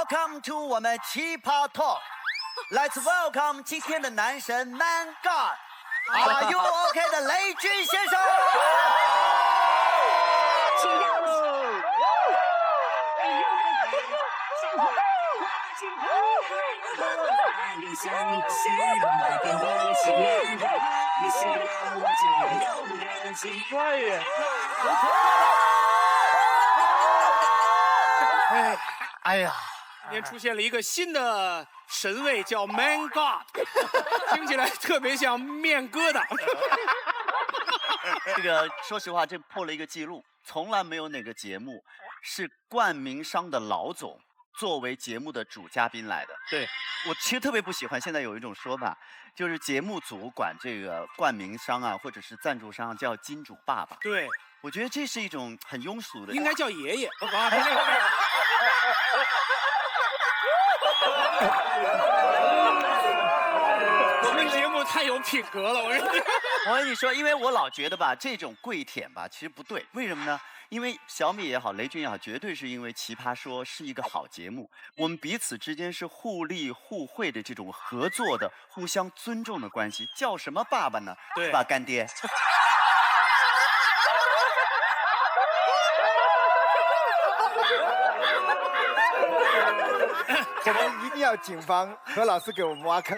welcome to 我们奇葩 Talk。Let's welcome 今天的男神 Man God。Are you OK 的雷军先生？哎呀，今天出现了一个新的神位，叫 Man God， 听起来特别像面疙瘩。这个说实话，这破了一个记录，从来没有哪个节目是冠名商的老总作为节目的主嘉宾来的。对，我其实特别不喜欢现在有一种说法，就是节目组管这个冠名商啊，或者是赞助商叫金主爸爸。对，我觉得这是一种很庸俗的，应该叫爷爷。我们节目太有品格了，我跟你说，因为我老觉得吧，这种跪舔吧，其实不对。为什么呢？因为小米也好，雷军也好，绝对是因为《奇葩说》是一个好节目，我们彼此之间是互利互惠的这种合作的、互相尊重的关系，叫什么爸爸呢？对，是吧，干爹？我们一定要警方何老师给我们挖坑。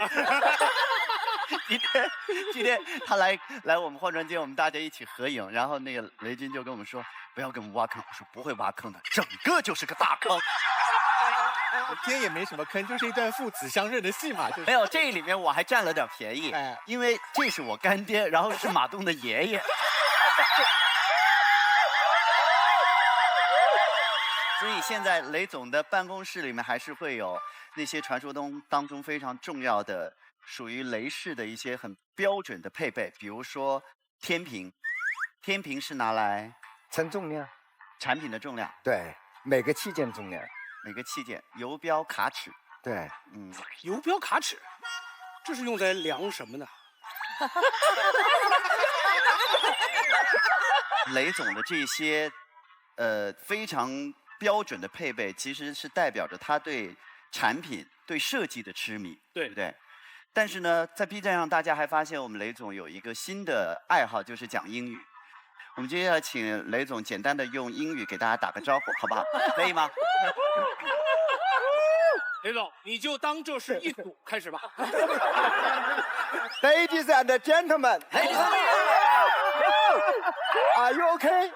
今天他来我们化妆间，我们大家一起合影，然后那个雷军就跟我们说不要给我们挖坑，我说不会挖坑的，整个就是个大坑。今天也没什么坑，就是一段父子相认的戏嘛。就是、没有，这里面我还占了点便宜，因为这是我干爹，然后是马东的爷爷。所以现在雷总的办公室里面还是会有那些传说当中非常重要的属于雷士的一些很标准的配备，比如说天平，天平是拿来称重量，产品的重量，对，每个器件重量，每个器件，游标卡尺，对，游标卡尺，这是用在量什么呢？雷总的这些非常标准的配备，其实是代表着他对产品、对设计的痴迷，对不对？但是呢，在 B 站上，大家还发现我们雷总有一个新的爱好，就是讲英语。我们接下来请雷总简单的用英语给大家打个招呼，好不好？可以吗？雷总，你就当这是一组，开始吧。Ladies and gentlemen, are you okay?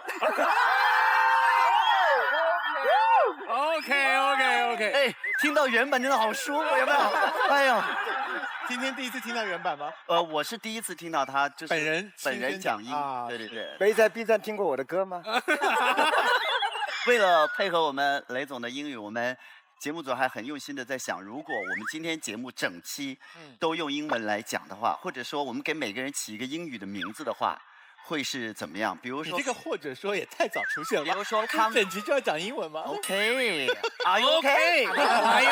OK。哎，听到原版真的好舒服，有没有？哎呦，今天第一次听到原版吗？我是第一次听到他就是本人讲英，对对对。没在 B 站听过我的歌吗？为了配合我们雷总的英语，我们节目组还很用心的在想，如果我们今天节目整期都用英文来讲的话，或者说我们给每个人起一个英语的名字的话，会是怎么样？比如说，你这个或者说也太早出现了。比如说，整集就要讲英文吗 ？OK，Are you OK？Are you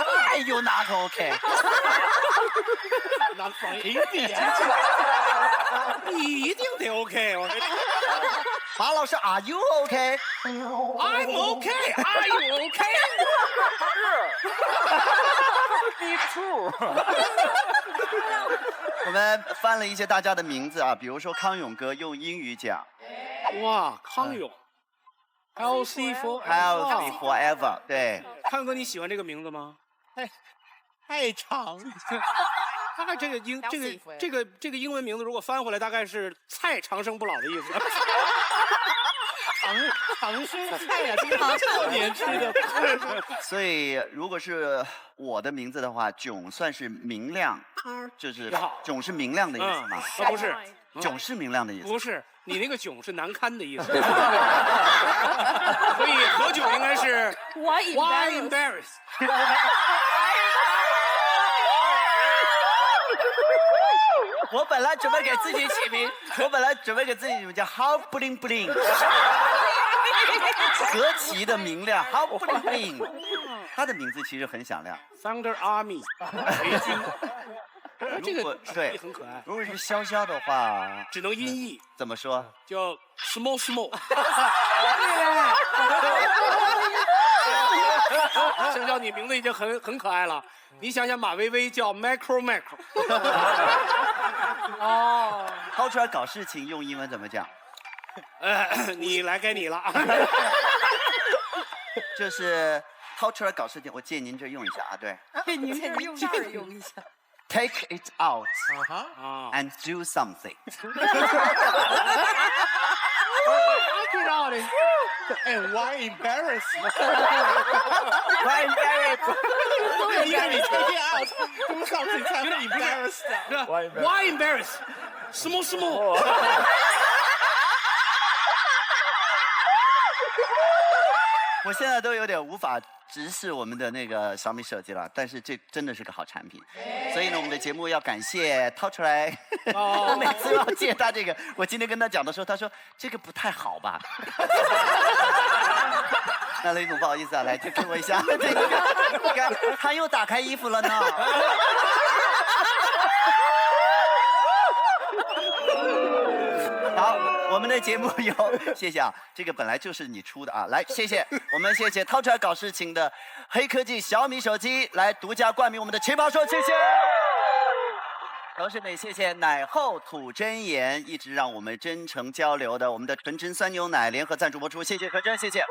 OK？Are you not OK？ 一定，你一定得 OK。马老师 ，Are you OK？I'm OK。Are you OK？Me too。我们翻了一些大家的名字啊，比如说康永哥用英语讲，哇，康永 ，Healthy Forever， 对。康永哥，你喜欢这个名字吗？太长。大概这个英文名字如果翻回来，大概是菜长生不老的意思。长生菜呀，这个过年吃的。所以如果是我的名字的话，囧算是明亮，就是囧是明亮的意思吗？不是，囧是明亮的意思。不是，你那个囧是难堪的意思。所以何炅应该是 Why embarrass？ 我本来准备给自己起名，叫 How Bling Bling， 何其的明亮 ，How Bling Bling， 他的名字其实很响亮 ，Thunder Army， 雷军。这个对很可爱。如果是潇潇的话，只能音译。怎么说？叫 small。生肖你名字已经很可爱了。你想想，马薇薇叫 Micro。哦，掏出来搞事情用英文怎么讲？你来该你了。就是掏出来搞事情，我借您这用一下啊，对。您这用这儿用一下。Take it out and do something. Take it out and why embarrass? Why embarrass? 因为你 take it out, do something 才会 embarrass. Why embarrass? 什么？我现在都有点无法直视我们的那个小米手机了，但是这真的是个好产品，所以呢，我们的节目要感谢掏出来。我每次要借他这个，我今天跟他讲的时候，他说这个不太好吧。那雷总不好意思啊，来就给我一下这个，你看他又打开衣服了呢。好，我们的节目有，谢谢啊，这个本来就是你出的啊，来谢谢，我们谢谢掏出来搞事情的黑科技小米手机来独家冠名我们的奇葩说，谢谢。同时呢，也谢谢奶后吐真言一直让我们真诚交流的我们的纯真酸牛奶联合赞助播出，谢谢何真，谢谢。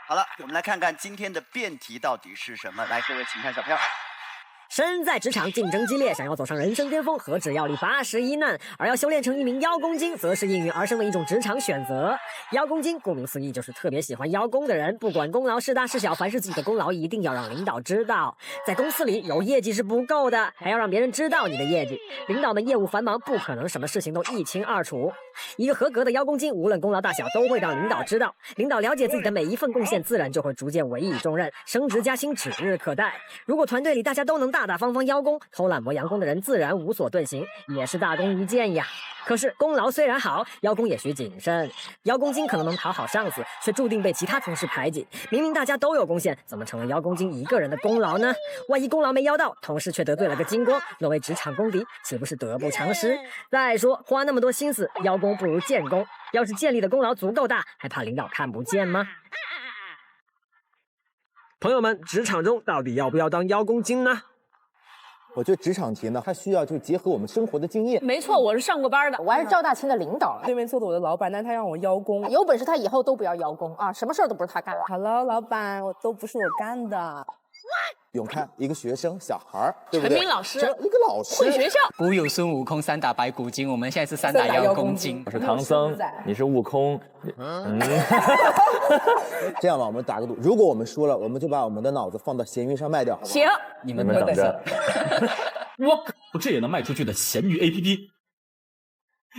好了，我们来看看今天的辩题到底是什么，来各位请看小票。身在职场竞争激烈，想要走上人生巅峰，何止要历81难，而要修炼成一名邀功精，则是应运而生的一种职场选择。邀功精顾名思义就是特别喜欢邀功的人，不管功劳是大是小，凡是自己的功劳一定要让领导知道。在公司里有业绩是不够的，还要让别人知道你的业绩。领导们业务繁忙，不可能什么事情都一清二楚。一个合格的邀功精，无论功劳大小都会让领导知道，领导了解自己的每一份贡献，自然就会逐渐委以重任，升职加薪指日可待。如果团队里大家都能大大方方邀功，偷懒磨洋工的人自然无所遁形，也是大功一件呀。可是功劳虽然好，邀功也需谨慎。邀功精可能讨好上司，却注定被其他同事排挤。明明大家都有贡献，怎么成了邀功精一个人的功劳呢？万一功劳没邀到，同事却得罪了个精光，沦为职场公敌，岂不是得不偿失？再说花那么多心思邀功不如建功，要是建立的功劳足够大，还怕领导看不见吗？朋友们，职场中到底要不要当邀功精呢？我觉得职场题呢，它需要就结合我们生活的经验。没错，我是上过班的，我还是赵大清的领导。对面坐的我的老板，但他让我邀功，有本事他以后都不要邀功啊，什么事儿都不是他干的。Hello， 老板，都不是我干的。永看一个学生小孩儿，对不对？陈明老师，一个老师，会学校。古有孙悟空3打白骨精，我们现在是3打邀功精。我是唐僧，你是悟空。这样吧，我们打个赌，如果我们输了，我们就把我们的脑子放到闲鱼上卖掉。行，你们等着。我这也能卖出去的闲鱼 APP，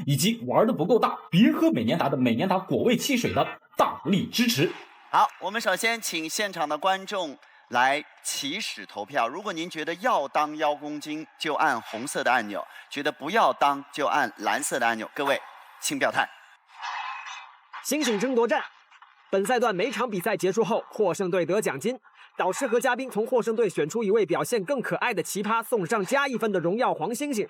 以及玩的不够大，别喝美年达的美年达果味汽水的大力支持。好，我们首先请现场的观众来起始投票。如果您觉得要当邀功精，就按红色的按钮；觉得不要当，就按蓝色的按钮。各位，请表态。星星争夺战，本赛段每场比赛结束后，获胜队得奖金。导师和嘉宾从获胜队选出一位表现更可爱的奇葩，送上加1分的荣耀黄星星；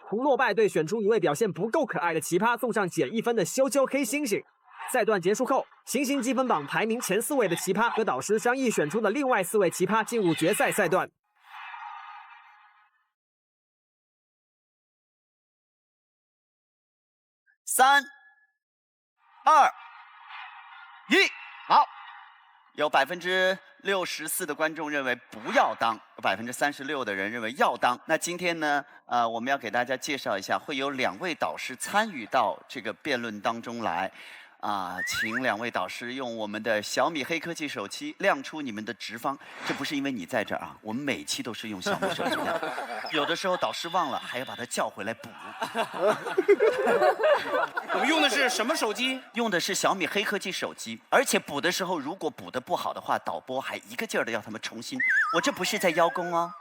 从落败队选出一位表现不够可爱的奇葩，送上减1分的羞羞黑猩猩。赛段结束后，行星积分榜排名前4位的奇葩和导师商议选出的另外4位奇葩进入决赛赛段。3、2、1，好。有64%的观众认为不要当，有36%的人认为要当。那今天呢，我们要给大家介绍一下，会有2位导师参与到这个辩论当中来。请2位导师用我们的小米黑科技手机亮出你们的直方。这不是因为你在这儿啊，我们每期都是用小米手机的，有的时候导师忘了还要把它叫回来补。我们用的是什么手机？用的是小米黑科技手机，而且补的时候如果补的不好的话，导播还一个劲儿的要他们重新。我这不是在邀功哦。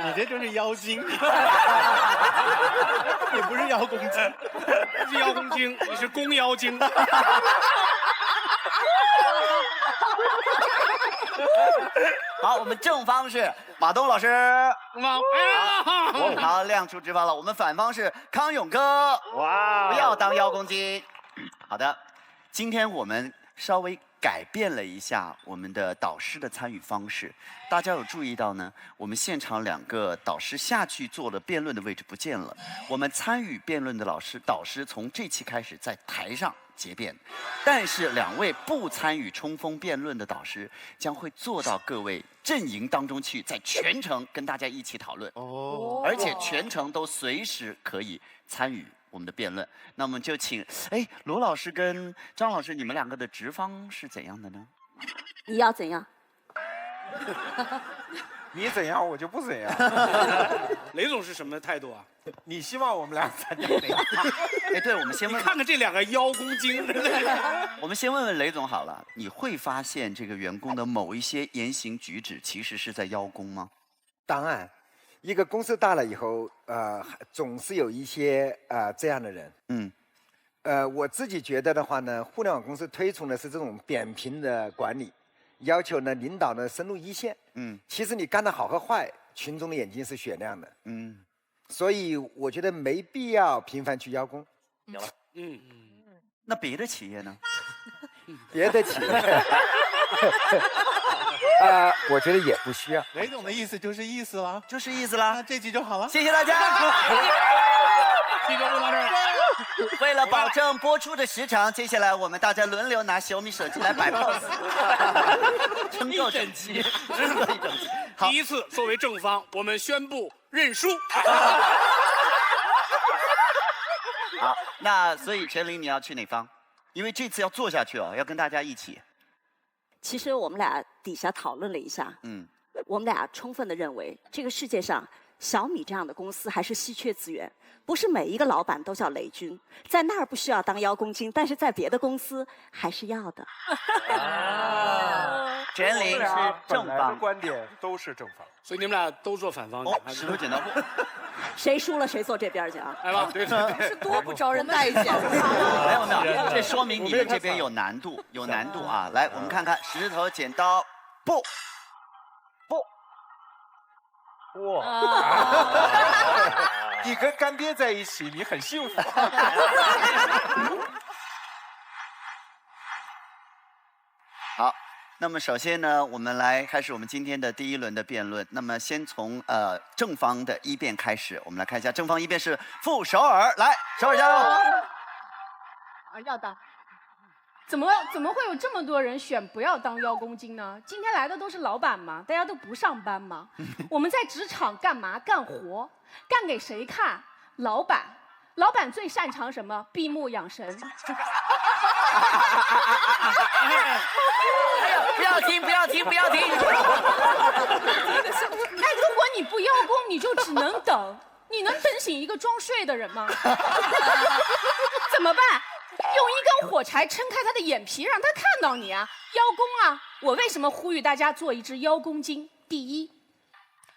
你这就是妖精，你不是邀功精，不是邀功精，你是公妖精。好，我们正方是马东老师，好，亮出直方了。我们反方是康永哥，哇，不要当邀功精。好的，今天我们稍微改变了一下我们的导师的参与方式，大家有注意到呢？我们现场2个导师下去做了辩论的位置不见了，我们参与辩论的导师从这期开始在台上结辩，但是2位不参与冲锋辩论的导师将会坐到各位阵营当中去，在全程跟大家一起讨论，而且全程都随时可以参与我们的辩论。那我们就请，罗老师跟张老师，你们2个的职方是怎样的呢？你要怎样？你怎样，我就不怎样。雷总是什么态度啊？你希望我们俩参加哪个？对，我们先问，你看看这2个邀功精。我们先问问雷总好了，你会发现这个员工的某一些言行举止其实是在邀功吗？当然。一个公司大了以后，总是有一些这样的人。我自己觉得的话呢，互联网公司推崇的是这种扁平的管理，要求呢领导呢深入一线。其实你干得好和坏，群众的眼睛是雪亮的。所以我觉得没必要频繁去邀功。有了。那别的企业呢？别的企业。我觉得也不需要。雷总的意思就是意思了，就是意思啦。那这集就好了，谢谢大家。记者录到这儿。为了保证播出的时长，接下来我们大家轮流拿小米手机来摆 pose， 撑够整齐，真的整齐。好，第一次作为正方，我们宣布认输。好，那所以陈琳你要去哪方？因为这次要做下去哦，要跟大家一起。其实我们俩底下讨论了一下，我们俩充分的认为，这个世界上小米这样的公司还是稀缺资源，不是每一个老板都叫雷军，在那儿不需要当邀功精，但是在别的公司还是要的。陈琳是正方，观点都是正方，所以你们俩都做反方。石头剪刀布。谁输了谁坐这边去啊？来吧，对，是多不招人待见。没有，这说明你们这边有难度，有难度啊！来，我们看看石头剪刀布。哇！你跟干爹在一起，你很幸福。好。那么首先呢，我们来开始我们今天的第一轮的辩论。那么先从正方的一辩开始，我们来看一下正方一辩是傅首尔，来，首尔加油！要当。怎么会有这么多人选不要当邀功精呢？今天来的都是老板嘛，大家都不上班嘛。我们在职场干嘛？干活，干给谁看？老板。老板最擅长什么？闭目养神。不要停！那如果你不邀功，你就只能等。你能等醒一个装睡的人吗？怎么办？用一根火柴撑开他的眼皮，让他看到你啊！邀功啊！我为什么呼吁大家做一只邀功精？第一，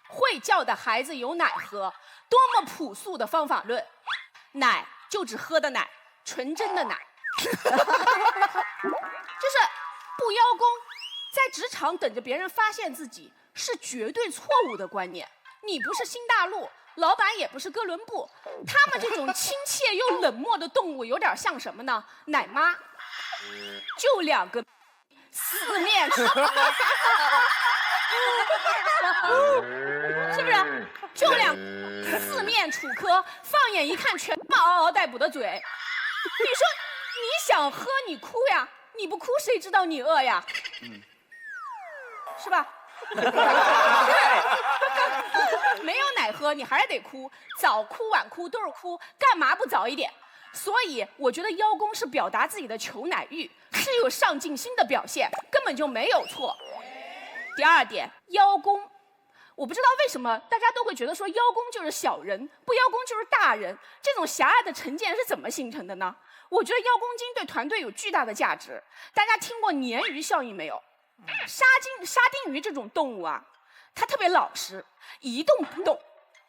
会叫的孩子有奶喝，多么朴素的方法论。奶就只喝的奶，纯真的奶。就是不邀功，在职场等着别人发现自己是绝对错误的观念。你不是新大陆，老板也不是哥伦布，他们这种亲切又冷漠的动物有点像什么呢？奶妈，就2个四面楚歌，是不是？就四面楚歌，放眼一看全嗷嗷待哺的嘴。你说你想喝你哭呀，你不哭谁知道你饿呀？是吧？没有奶喝你还是得哭，早哭晚哭都是哭，干嘛不早一点？所以我觉得邀功是表达自己的求奶欲，是有上进心的表现，根本就没有错。第二点，邀功，我不知道为什么大家都会觉得说邀功就是小人，不邀功就是大人，这种狭隘的成见是怎么形成的呢？我觉得邀功精对团队有巨大的价值。大家听过鲶鱼效应没有？沙丁鱼这种动物啊，它特别老实，一动不动，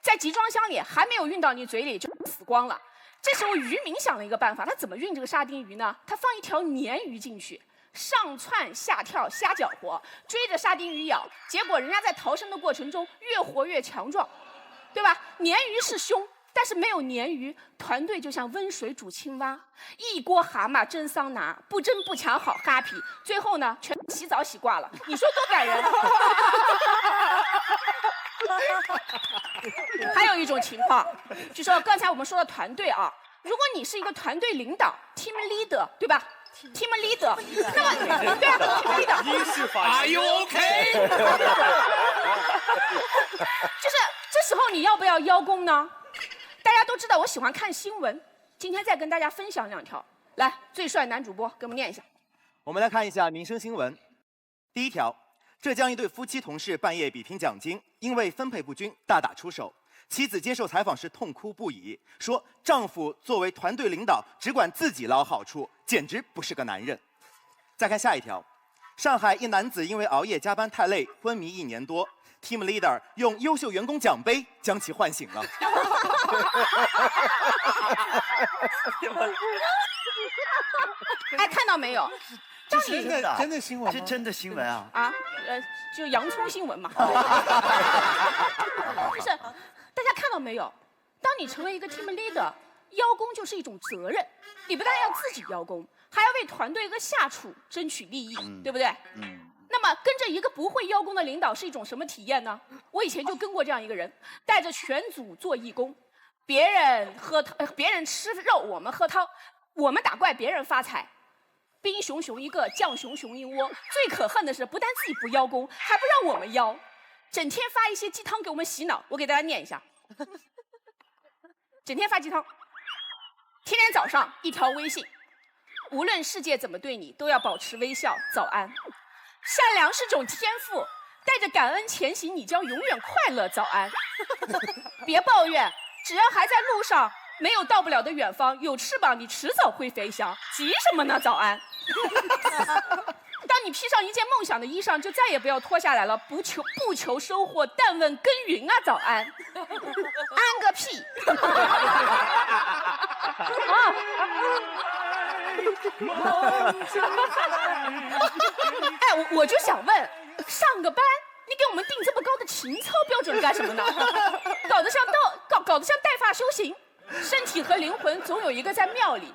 在集装箱里还没有运到你嘴里就死光了。这时候渔民想了一个办法，他怎么运这个沙丁鱼呢？他放一条鲶鱼进去，上窜下跳瞎搅和，追着沙丁鱼咬，结果人家在逃生的过程中越活越强壮，对吧？鲶鱼是凶，但是没有鲶鱼，团队就像温水煮青蛙，一锅蛤蟆蒸桑拿，不争不抢好 happy， 最后呢全洗澡洗挂了，你说多感人？还有一种情况，就说刚才我们说的团队啊，如果你是一个团队领导 ，team leader， 对吧？team leader， 那么对啊 ，team leader， 英式法 ，Are you OK？ 就是这时候你要不要邀功呢？大家都知道我喜欢看新闻，今天再跟大家分享2条。来，最帅男主播给我们念一下。我们来看一下民生新闻。第一条，浙江一对夫妻同事半夜比拼奖金，因为分配不均大打出手。妻子接受采访时痛哭不已，说丈夫作为团队领导只管自己捞好处，简直不是个男人。再看下一条，上海一男子因为熬夜加班太累，昏迷1年多。Team Leader 用优秀员工奖杯将其唤醒了。哎，看到没有？这是真的真的新闻吗？这真的新闻啊！啊，就洋葱新闻嘛。就是大家看到没有？当你成为一个 team leader， 邀功就是一种责任，你不但要自己邀功，还要为团队和下属争取利益，对不对？那么跟着一个不会邀功的领导是一种什么体验呢？我以前就跟过这样一个人，带着全组做义工，别人吃肉，我们喝汤，我们打怪，别人发财。兵熊熊一个，将熊熊一窝。最可恨的是，不但自己不邀功，还不让我们邀，整天发一些鸡汤给我们洗脑。我给大家念一下：整天发鸡汤，天天早上一条微信，无论世界怎么对你，都要保持微笑，早安。善良是种天赋，带着感恩前行，你将永远快乐，早安。别抱怨，只要还在路上，没有到不了的远方，有翅膀你迟早会飞翔，急什么呢？早安。当你披上一件梦想的衣裳，就再也不要脱下来了，不求收获，但问耕耘啊，早安。安个屁！哎，我就想问，上个班你给我们定这么高的情操标准干什么呢？搞得像带发修行，身体和灵魂总有一个在庙里。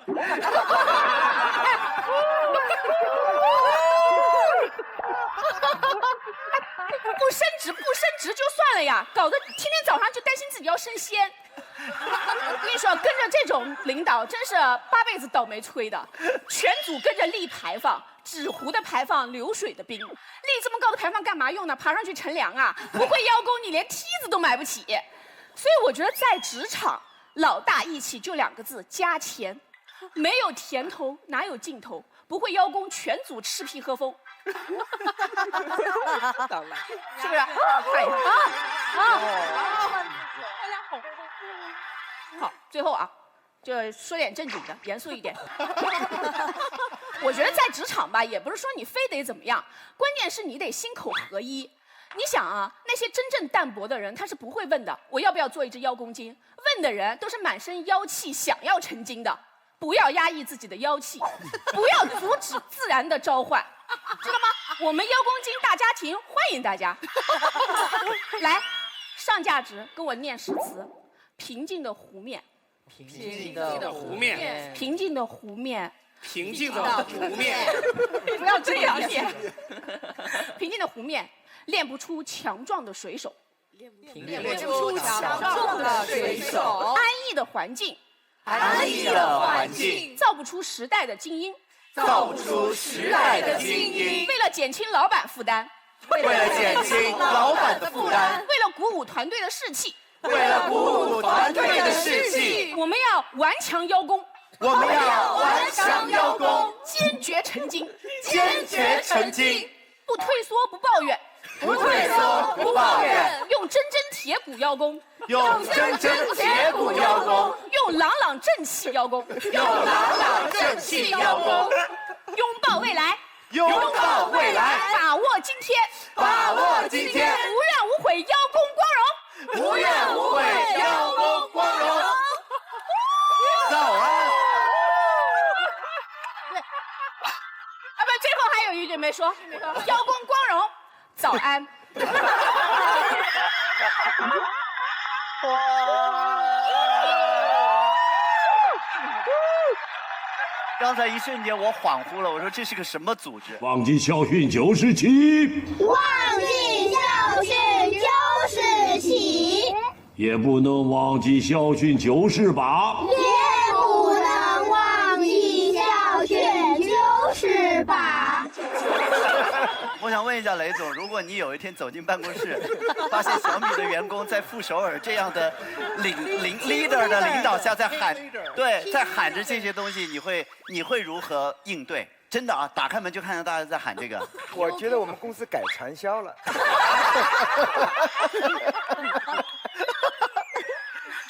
不升职就算了呀，搞得天天早上就担心自己要升仙。我跟你说，跟着这种领导真是8辈子倒霉催的。全组跟着立牌坊，纸糊的牌坊，流水的兵。立这么高的牌坊干嘛用呢？爬上去乘凉啊！不会邀功，你连梯子都买不起。所以我觉得在职场，老大义气就2个字：加钱。没有甜头，哪有尽头？不会邀功，全组吃屁喝风。是不是？好，最后啊，就说点正经的，严肃一点。我觉得在职场吧，也不是说你非得怎么样，关键是你得心口合一。你想啊，那些真正淡泊的人，他是不会问的，我要不要做一只邀功精？问的人都是满身妖气，想要成精的。不要压抑自己的妖气，不要阻止自然的召唤，知道吗？我们邀功精大家庭欢迎大家。来，上价值跟我念诗词：平静的湖面，平静的湖面，平静的湖面，平静的湖面，不要这样念。平静的湖面，练不出强壮的水手，练不出强壮的水手。安逸的环境。安逸的环境，造不出时代的精英，造不出时代的精英。为了减轻老板负担，为了减轻老板的负担，为了鼓舞团队的士气，为了鼓舞团队的士气，我们要顽强邀功，我们要顽强邀功，坚决成精，坚决成精，不退缩，不抱怨。不退缩，不抱怨，用铮铮铁骨邀功，用铮铮铁骨邀功，用朗朗正气邀功，用朗朗正气邀功，拥抱未来，拥抱未来，把握今天，把握今天，无怨无悔邀功光荣，无怨无悔邀功光荣。早安。啊不，最后还有一句没说，邀功光荣。早安。刚才一瞬间我恍惚了，我说这是个什么组织？忘记校训就是起，忘记校训就是起，也不能忘记校训就是把，也不能忘记校训就是把。我想问一下雷总，如果你有一天走进办公室，发现小米的员工在傅首尔这样的leader 的领导下在喊，对，在喊着这些东西，你会如何应对？真的啊，打开门就看到大家在喊这个。我觉得我们公司改传销了。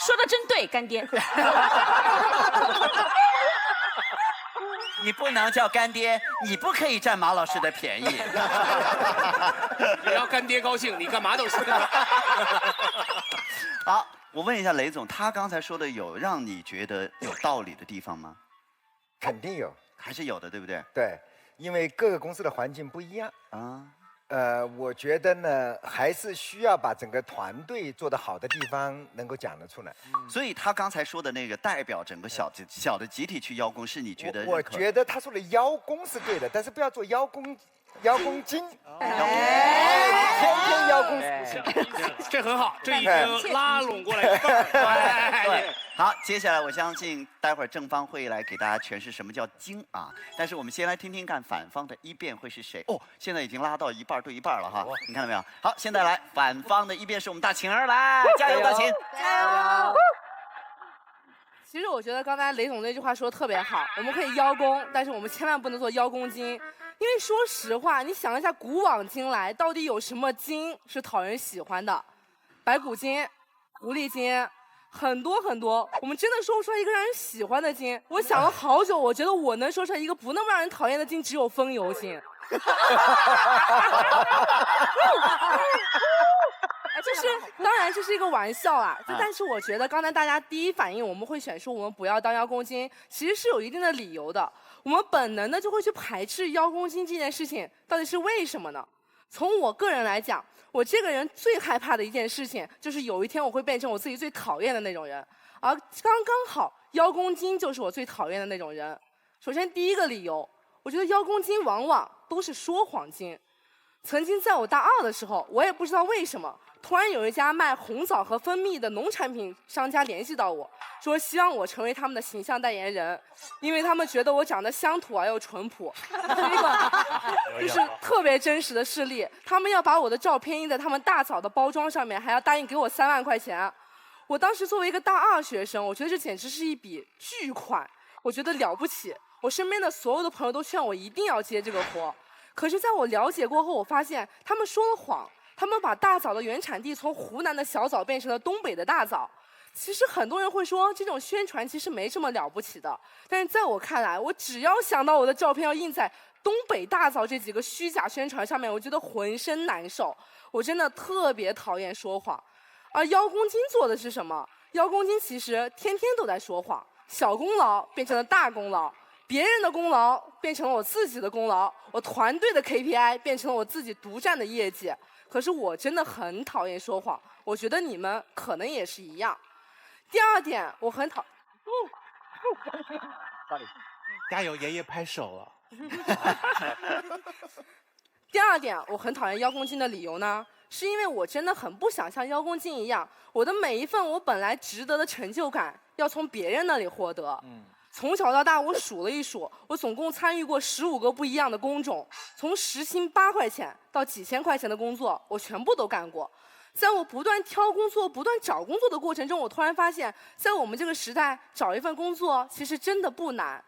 说的真对，干爹。你不能叫干爹，你不可以占马老师的便宜。只要干爹高兴，你干嘛都行。好，我问一下雷总，他刚才说的有让你觉得有道理的地方吗？肯定有，还是有的，对不对？对，因为各个公司的环境不一样啊。我觉得呢，还是需要把整个团队做得好的地方能够讲得出来。所以他刚才说的那个代表整个小的集体去邀功，是你觉得？我觉得他说的邀功是对的，但是不要做邀功精。天天邀功，这很好，这已经拉拢过来一半。对，好，接下来我相信待会儿正方会来给大家诠释什么叫精啊。但是我们先来听听看反方的一辩会是谁哦，现在已经拉到一半对一半了哈，你看到没有？好，现在来反方的一辩是我们大晴儿，来加油，大晴，加油！其实我觉得刚才雷总那句话说的特别好，我们可以邀功，但是我们千万不能做邀功精。因为说实话，你想一下，古往今来到底有什么精是讨人喜欢的？白骨精、狐狸精，很多很多。我们真的说不出来一个让人喜欢的精。我想了好久，我觉得我能说出来一个不那么让人讨厌的精，只有风油精。当然这是一个玩笑啦，但是我觉得刚才大家第一反应我们会选出我们不要当邀功精，其实是有一定的理由的。我们本能的就会去排斥邀功精这件事情，到底是为什么呢？从我个人来讲，我这个人最害怕的一件事情，就是有一天我会变成我自己最讨厌的那种人，而刚刚好邀功精就是我最讨厌的那种人。首先第一个理由，我觉得邀功精往往都是说谎精。曾经在我大二的时候，我也不知道为什么，突然有一家卖红枣和蜂蜜的农产品商家联系到我，说希望我成为他们的形象代言人，因为他们觉得我长得乡土而又淳朴，这个就是特别真实的事例。他们要把我的照片印在他们大枣的包装上面，还要答应给我3万块钱。我当时作为一个大二学生，我觉得这简直是一笔巨款，我觉得了不起。我身边的所有的朋友都劝我一定要接这个活。可是在我了解过后，我发现他们说了谎，他们把大枣的原产地从湖南的小枣变成了东北的大枣。其实很多人会说这种宣传其实没什么了不起的，但是在我看来，我只要想到我的照片要印在东北大枣这几个虚假宣传上面，我觉得浑身难受。我真的特别讨厌说谎。而邀功精做的是什么？邀功精其实天天都在说谎，小功劳变成了大功劳，别人的功劳变成了我自己的功劳，我团队的 KPI 变成了我自己独占的业绩。可是我真的很讨厌说谎，我觉得你们可能也是一样。第二点，我很加油，爷爷拍手了。第二点，我很讨厌邀功精的理由呢，是因为我真的很不想像邀功精一样，我的每一份我本来值得的成就感要从别人那里获得。从小到大，我数了一数，我总共参与过15个不一样的工种，从时薪8块钱到几千块钱的工作，我全部都干过。在我不断挑工作、不断找工作的过程中，我突然发现，在我们这个时代，找一份工作其实真的不难，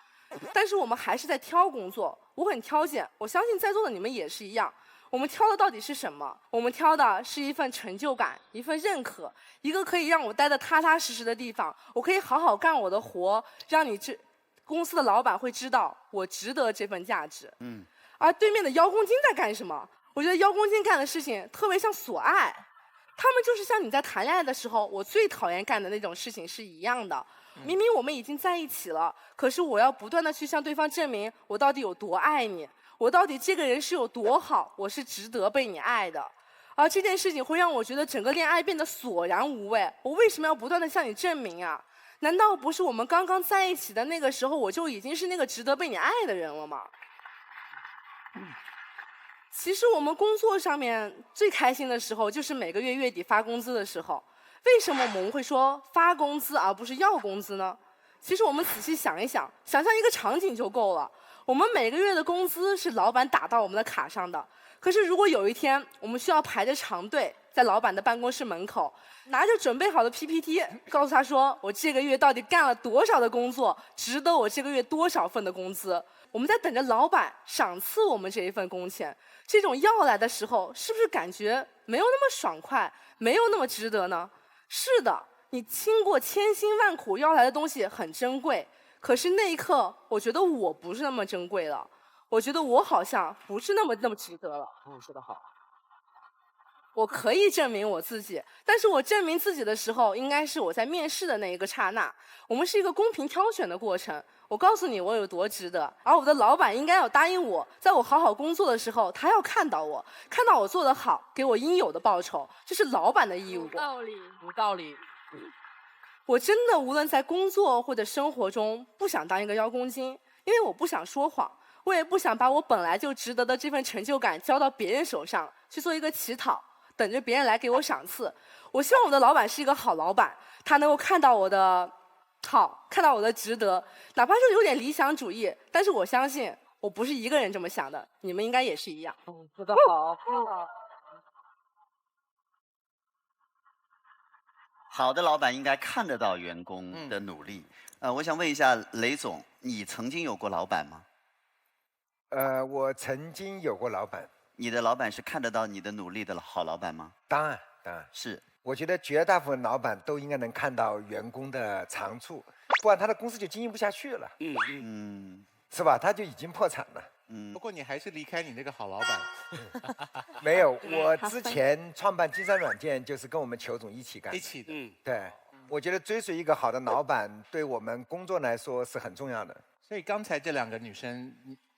但是我们还是在挑工作。我很挑拣，我相信在座的你们也是一样。我们挑的到底是什么？我们挑的是一份成就感，一份认可，一个可以让我待得踏踏实实的地方，我可以好好干我的活，让你公司的老板会知道我值得这份价值。而对面的邀功精在干什么？我觉得邀功精干的事情特别像索爱，他们就是像你在谈恋爱的时候，我最讨厌干的那种事情是一样的。明明我们已经在一起了，可是我要不断的去向对方证明我到底有多爱你，我到底这个人是有多好，我是值得被你爱的。而这件事情会让我觉得整个恋爱变得索然无味。我为什么要不断的向你证明啊？难道不是我们刚刚在一起的那个时候，我就已经是那个值得被你爱的人了吗？其实我们工作上面最开心的时候，就是每个月月底发工资的时候。为什么我们会说发工资而不是要工资呢？其实我们仔细想一想，想象一个场景就够了。我们每个月的工资是老板打到我们的卡上的。可是如果有一天我们需要排着长队在老板的办公室门口，拿着准备好的 PPT， 告诉他说我这个月到底干了多少的工作，值得我这个月多少份的工资。我们在等着老板赏赐我们这一份工钱。这种要来的时候，是不是感觉没有那么爽快，没有那么值得呢？是的，你经过千辛万苦要来的东西很珍贵，可是那一刻，我觉得我不是那么珍贵了，我觉得我好像不是那么值得了。说得好。我可以证明我自己，但是我证明自己的时候，应该是我在面试的那一个刹那。我们是一个公平挑选的过程。我告诉你我有多值得，而我的老板应该要答应我，在我好好工作的时候，他要看到我做得好，给我应有的报酬，这是老板的义务。有道理，有道理。我真的无论在工作或者生活中，不想当一个邀功精，因为我不想说谎，我也不想把我本来就值得的这份成就感交到别人手上去做一个乞讨，等着别人来给我赏赐。我希望我的老板是一个好老板，他能够看到我的好，看到我的值得，哪怕是有点理想主义，但是我相信我不是一个人这么想的，你们应该也是一样。说得好。好的老板应该看得到员工的努力。我想问一下雷总，你曾经有过老板吗？我曾经有过老板。你的老板是看得到你的努力的好老板吗？当然，当然是。我觉得绝大部分老板都应该能看到员工的长处，不然他的公司就经营不下去了。是吧？他就已经破产了。不过你还是离开你那个好老板。没有，我之前创办金山软件就是跟我们裘总一起干。一起的。对，我觉得追随一个好的老板，对我们工作来说是很重要的。所以刚才这两个女生，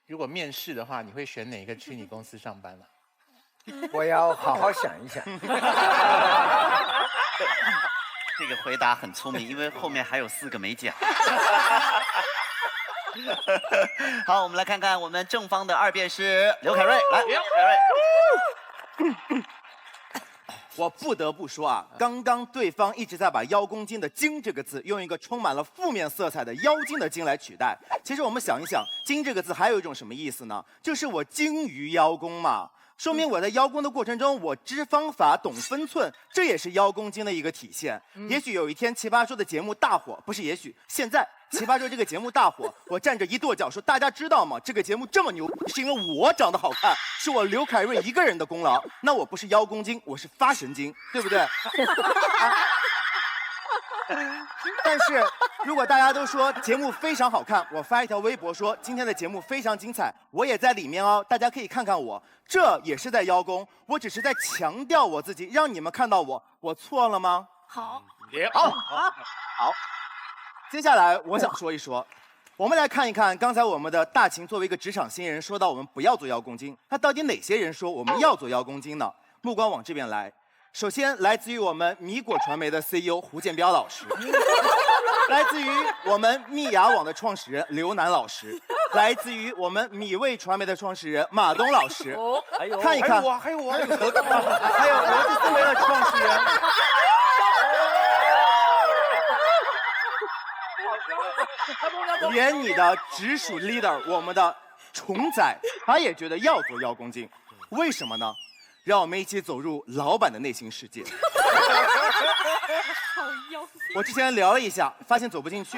如果面试的话，你会选哪个去你公司上班呢？我要好好想一想。这个回答很聪明，因为后面还有4个没讲。好，我们来看看我们正方的2辩师刘凯瑞，来，刘凯瑞。我不得不说啊，刚刚对方一直在把邀功精的精这个字用一个充满了负面色彩的妖精的精来取代。其实我们想一想，精这个字还有一种什么意思呢？就是我精于邀功嘛。说明我在邀功的过程中，我知方法、懂分寸，这也是邀功精的一个体现。也许有一天《奇葩说》的节目大火，不是也许，现在《奇葩说》这个节目大火，我站着一跺脚说：“大家知道吗？这个节目这么牛，是因为我长得好看，是我刘凯瑞一个人的功劳。那我不是邀功精，我是发神经，对不对？”但是，如果大家都说节目非常好看，我发一条微博说今天的节目非常精彩，我也在里面哦，大家可以看看我，这也是在邀功，我只是在强调我自己，让你们看到我错了吗？好，好。接下来我想说一说，我们来看一看刚才我们的大秦作为一个职场新人说到我们不要做邀功精，那到底哪些人说我们要做邀功精呢？目光往这边来。首先，来自于我们米果传媒的 CEO 胡建彪老师，来自于我们密雅网的创始人刘楠老师，来自于我们米味传媒的创始人马东老师。看一看，还有我，还有逻辑思维的创始人。连你的直属 leader， 我们的虫仔，他也觉得要做邀功精，为什么呢？让我们一起走入老板的内心世界。我之前聊了一下，发现走不进去。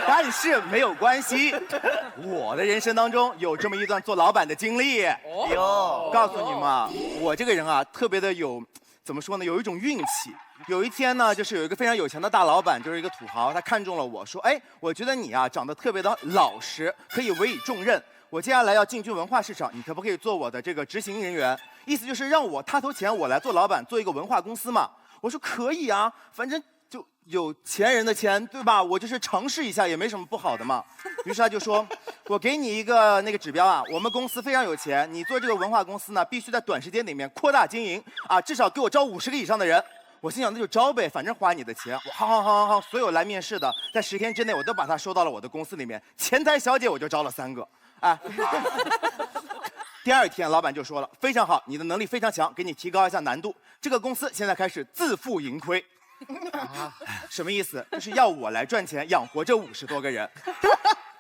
但是没有关系，我的人生当中有这么一段做老板的经历。告诉你们啊，我这个人啊，特别的有，怎么说呢？有一种运气。有一天呢，就是有一个非常有钱的大老板，就是一个土豪，他看中了我说，哎，我觉得你啊长得特别的老实，可以委以重任。我接下来要进军文化市场，你可不可以做我的这个执行人员？意思就是让我他投钱，我来做老板，做一个文化公司嘛。我说可以啊，反正就有钱人的钱，对吧？我就是尝试一下，也没什么不好的嘛。于是他就说，我给你一个那个指标啊，我们公司非常有钱，你做这个文化公司呢，必须在短时间里面扩大经营啊，至少给我招50个以上的人。我心想那就招呗，反正花你的钱。我好，所有来面试的，在10天之内我都把他收到了我的公司里面。前台小姐我就招了3个，啊。第2天，老板就说了，非常好，你的能力非常强，给你提高一下难度。这个公司现在开始自负盈亏。什么意思？就是要我来赚钱养活这50多个人。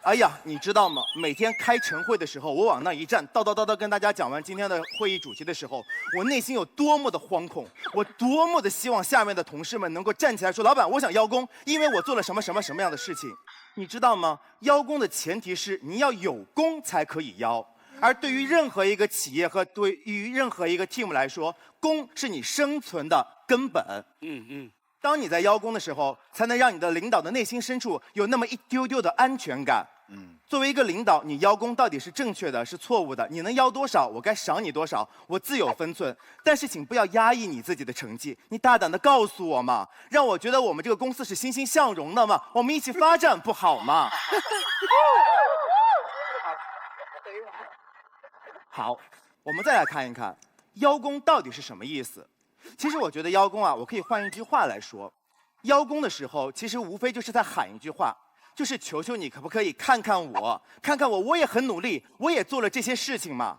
哎呀，你知道吗？每天开晨会的时候，我往那一站，叨跟大家讲完今天的会议主题的时候，我内心有多么的惶恐，我多么的希望下面的同事们能够站起来说：“老板，我想邀功，因为我做了什么样的事情。”你知道吗？邀功的前提是你要有功才可以邀。而对于任何一个企业和对于任何一个 team 来说，功是你生存的根本。当你在邀功的时候，才能让你的领导的内心深处有那么一丢丢的安全感。作为一个领导，你邀功到底是正确的，是错误的？你能邀多少，我该赏你多少，我自有分寸。但是请不要压抑你自己的成绩，你大胆的告诉我嘛，让我觉得我们这个公司是欣欣向荣的嘛，我们一起发展不好吗？好，我们再来看一看，邀功到底是什么意思？其实我觉得邀功啊，我可以换一句话来说，邀功的时候，其实无非就是在喊一句话，就是求求你可不可以看看我，我也很努力，我也做了这些事情嘛。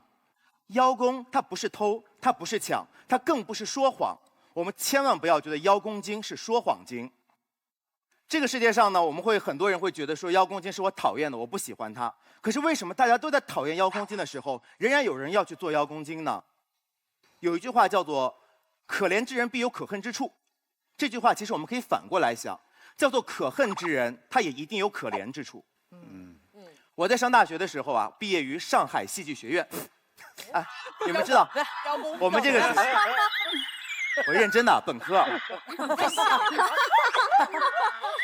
邀功它不是偷，它不是抢，它更不是说谎。我们千万不要觉得邀功精是说谎精。这个世界上呢，我们很多人会觉得说邀功精是我讨厌的，我不喜欢它。可是为什么大家都在讨厌邀功精的时候，仍然有人要去做邀功精呢？有一句话叫做“可怜之人必有可恨之处”，这句话其实我们可以反过来想，叫做可恨之人，他也一定有可怜之处。我在上大学的时候啊，毕业于上海戏剧学院。啊，你们知道，我们这个是，我认真的，本科。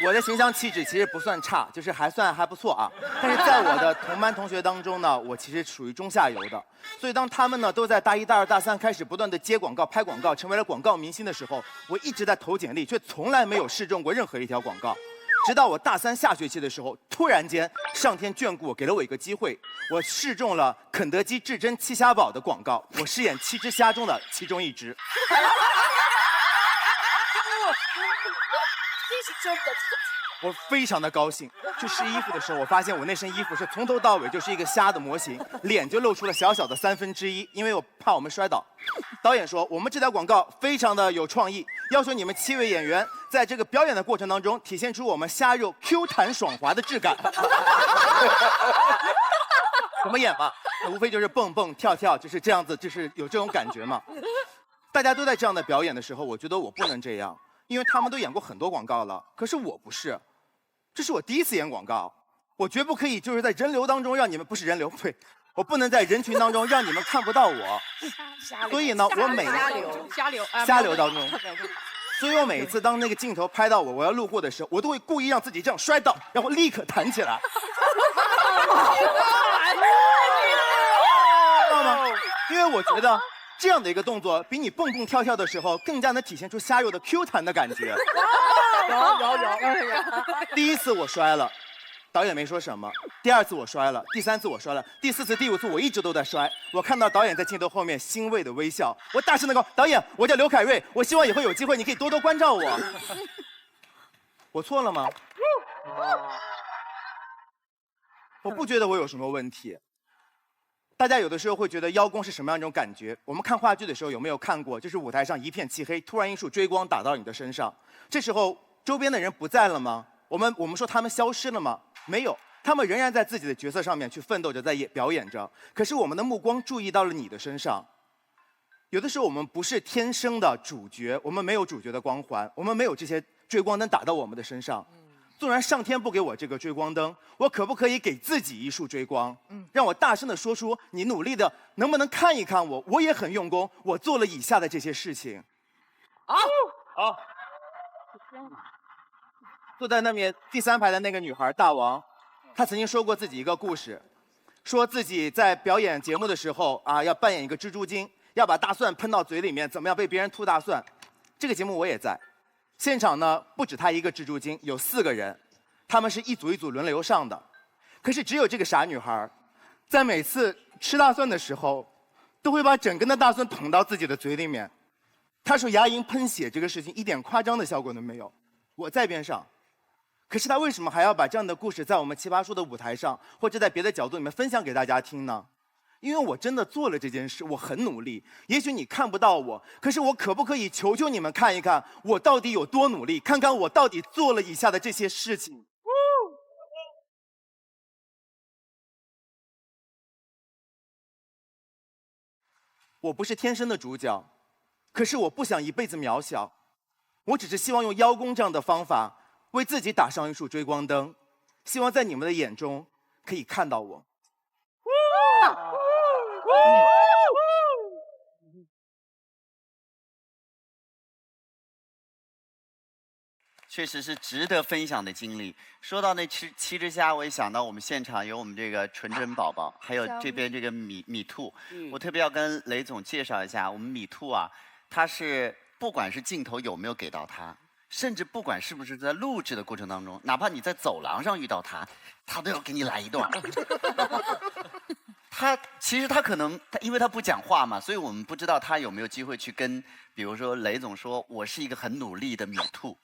我的形象气质其实不算差，就是还不错啊。但是在我的同班同学当中呢，我其实属于中下游的。所以当他们呢都在大1、大2、大3开始不断的接广告、拍广告，成为了广告明星的时候，我一直在投简历，却从来没有试中过任何一条广告。直到我大3下学期的时候，突然间上天眷顾我，给了我一个机会，我试中了肯德基至臻7虾堡的广告，我饰演7只虾中的其中1只。这是真的，我非常的高兴。去试衣服的时候，我发现我那身衣服是从头到尾就是一个虾的模型，脸就露出了小小的1/3，因为我怕我们摔倒。导演说，我们这条广告非常的有创意，要求你们7位演员在这个表演的过程当中体现出我们虾肉 Q 弹爽滑的质感。怎么演嘛？无非就是蹦蹦跳跳，就是这样子，就是有这种感觉嘛。大家都在这样的表演的时候，我觉得我不能这样，因为他们都演过很多广告了，可是我不是，这是我第一次演广告，我绝不可以就是在人流当中让你们，不是人流，对，我不能在人群当中让你们看不到我。所以呢，我每瞎流当中，所以我每一次当那个镜头拍到我要路过的时候，我都会故意让自己这样摔倒，然后立刻弹起来。知道吗？因为我觉得这样的一个动作，比你蹦蹦跳跳的时候更加能体现出虾肉的 Q 弹的感觉。有。第1次我摔了，导演没说什么。第2次我摔了，第3次我摔了，第4次、第5次我一直都在摔。我看到导演在镜头后面欣慰的微笑，我大声的说：“导演，我叫刘凯瑞，我希望以后有机会你可以多多关照我。”我错了吗？我不觉得我有什么问题。大家有的时候会觉得邀功是什么样一种感觉？我们看话剧的时候有没有看过？就是舞台上一片漆黑，突然一束追光打到你的身上，这时候周边的人不在了吗？我们说他们消失了吗？没有，他们仍然在自己的角色上面去奋斗着，在表演着。可是我们的目光注意到了你的身上。有的时候我们不是天生的主角，我们没有主角的光环，我们没有这些追光灯打到我们的身上。纵然上天不给我这个追光灯，我可不可以给自己一束追光？让我大声的说出你努力的，能不能看一看我？我也很用功，我做了以下的这些事情。好。坐在那边第3排的那个女孩大王，她曾经说过自己一个故事，说自己在表演节目的时候啊，要扮演一个蜘蛛精，要把大蒜喷到嘴里面，怎么样被别人吐大蒜。这个节目我也在。现场呢，不止他一个蜘蛛精，有4个人，他们是一组一组轮流上的。可是只有这个傻女孩，在每次吃大蒜的时候，都会把整根的大蒜捅到自己的嘴里面。她说牙龈喷血这个事情一点夸张的效果都没有。我在边上，可是她为什么还要把这样的故事在我们奇葩说的舞台上，或者在别的角度里面分享给大家听呢？因为我真的做了这件事，我很努力。也许你看不到我，可是我可不可以求求你们看一看我到底有多努力，看看我到底做了以下的这些事情。我不是天生的主角，可是我不想一辈子渺小，我只是希望用邀功这样的方法为自己打上一束追光灯，希望在你们的眼中可以看到我。确实是值得分享的经历。说到那七只虾，我也想到我们现场有我们这个纯真宝宝，还有这边这个米兔。我特别要跟雷总介绍一下，我们米兔啊，他是不管是镜头有没有给到他，甚至不管是不是在录制的过程当中，哪怕你在走廊上遇到他，他都要给你来一段。其实他可能因为他不讲话嘛，所以我们不知道他有没有机会去跟，比如说雷总说，我是一个很努力的米兔。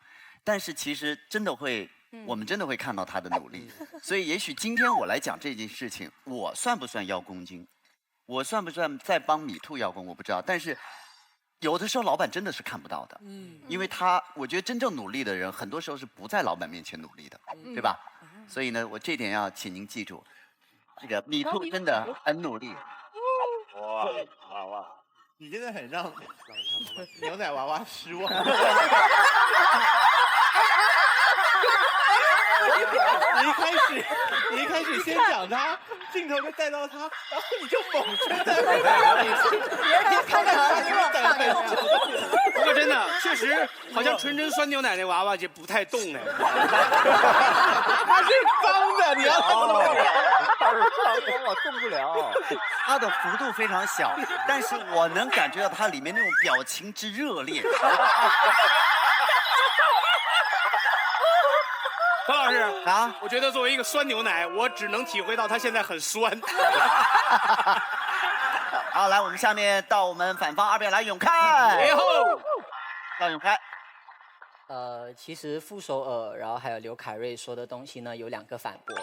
但是其实真的会，我们真的会看到他的努力。所以也许今天我来讲这件事情，我算不算邀功金？我算不算在帮米兔邀功？我不知道。但是有的时候老板真的是看不到的，因为我觉得真正努力的人，很多时候是不在老板面前努力的，对吧？所以呢，我这点要请您记住，这个米兔真的很努力。哇，你真的很让牛奶娃娃失望。你一开始先讲他，镜头就带到他，然后你就猛吹在背后，别人看到他不过真的，确实好像纯真酸牛奶那娃娃就不太动哎。他是脏的，你要动不了，我动不了。它的幅度非常小，但是我能感觉到它里面那种表情之热烈。高老师啊，我觉得作为一个酸牛奶，我只能体会到它现在很酸。好，来，我们下面到我们反方二边来，永开。到永开。其实傅首尔，然后还有刘凯瑞说的东西呢，有2个反驳。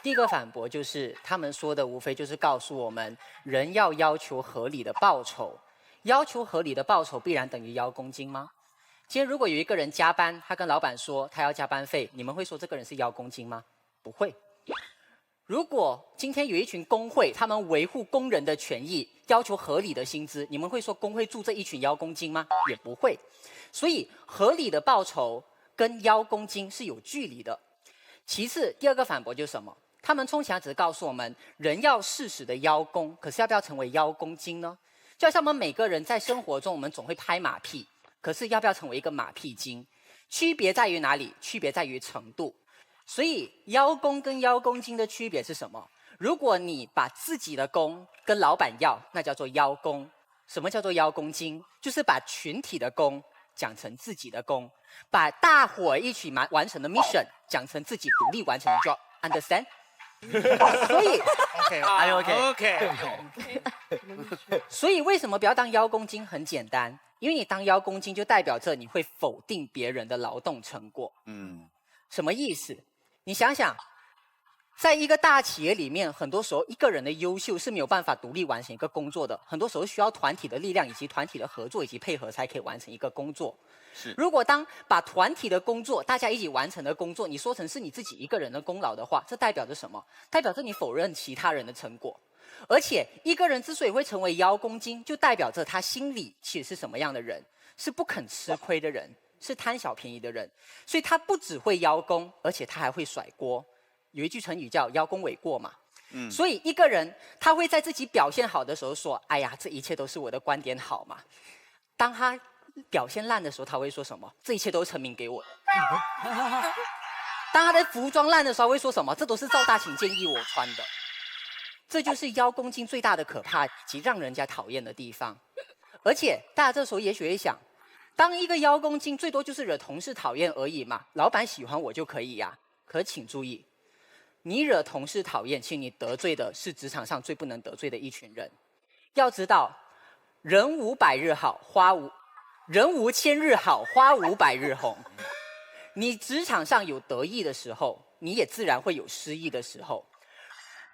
第一个反驳就是他们说的无非就是告诉我们，人要求合理的报酬，要求合理的报酬必然等于邀功金吗？今天如果有一个人加班，他跟老板说他要加班费，你们会说这个人是邀功金吗？不会。如果今天有一群工会，他们维护工人的权益，要求合理的薪资，你们会说工会助这一群邀功金吗？也不会。所以合理的报酬跟邀功金是有距离的。其次，第2个反驳就是什么？他们充其量只是告诉我们，人要适时的邀功，可是要不要成为邀功金呢？就像我们每个人在生活中，我们总会拍马屁。可是要不要成为一个马屁精？区别在于哪里？区别在于程度。所以邀功跟邀功金的区别是什么？如果你把自己的功跟老板要，那叫做邀功。什么叫做邀功金？就是把群体的功讲成自己的功，把大伙一起完成的 mission 讲成自己独立完成的 job。Understand？ 所以 OK。所以为什么不要当邀功金？很简单。因为你当邀功金，就代表着你会否定别人的劳动成果。什么意思？你想想，在一个大企业里面，很多时候一个人的优秀是没有办法独立完成一个工作的，很多时候需要团体的力量以及团体的合作以及配合才可以完成一个工作。如果当把团体的工作，大家一起完成的工作，你说成是你自己一个人的功劳的话，这代表着什么？代表着你否认其他人的成果。而且一个人之所以会成为邀功金，就代表着他心里其实是什么样的人？是不肯吃亏的人，是贪小便宜的人。所以他不只会邀功，而且他还会甩锅。有一句成语叫邀功诿过嘛。所以一个人他会在自己表现好的时候说：“哎呀，这一切都是我的观点好嘛。”当他表现烂的时候，他会说什么？这一切都是陈明给我的。当他的服装烂的时候，会说什么？这都是赵大秦建议我穿的。这就是邀功金最大的可怕以及让人家讨厌的地方。而且大家这时候也许会想，当一个邀功金最多就是惹同事讨厌而已嘛，老板喜欢我就可以呀。可请注意，你惹同事讨厌，其实你得罪的是职场上最不能得罪的一群人。要知道，人无百日好，人无千日好，花无百日红。你职场上有得意的时候，你也自然会有失意的时候。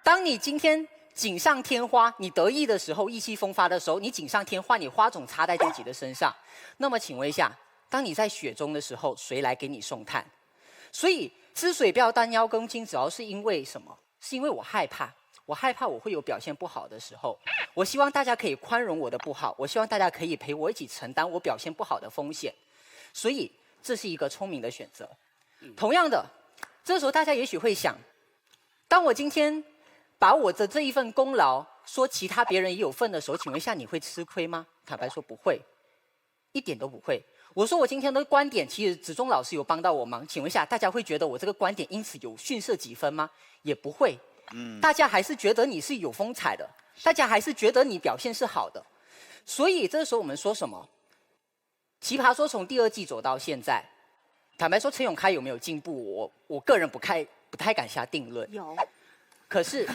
当你今天锦上添花，你得意的时候，意气风发的时候，你锦上添花，你花种插在自己的身上。那么请问一下，当你在雪中的时候，谁来给你送炭？所以之所以不要当邀功金，主要是因为什么？是因为我害怕。我害怕我会有表现不好的时候，我希望大家可以宽容我的不好，我希望大家可以陪我一起承担我表现不好的风险，所以这是一个聪明的选择。同样的，这时候大家也许会想，当我今天把我的这一份功劳说其他别人也有份的时候，请问一下你会吃亏吗？坦白说不会，一点都不会。我说我今天的观点，其实子忠老师有帮到我忙，请问一下大家会觉得我这个观点因此有逊色几分吗？也不会。大家还是觉得你是有风采的，大家还是觉得你表现是好的，所以这时候我们说什么？奇葩说从第2季走到现在，坦白说陈永开有没有进步？我个人不太敢下定论。有，可是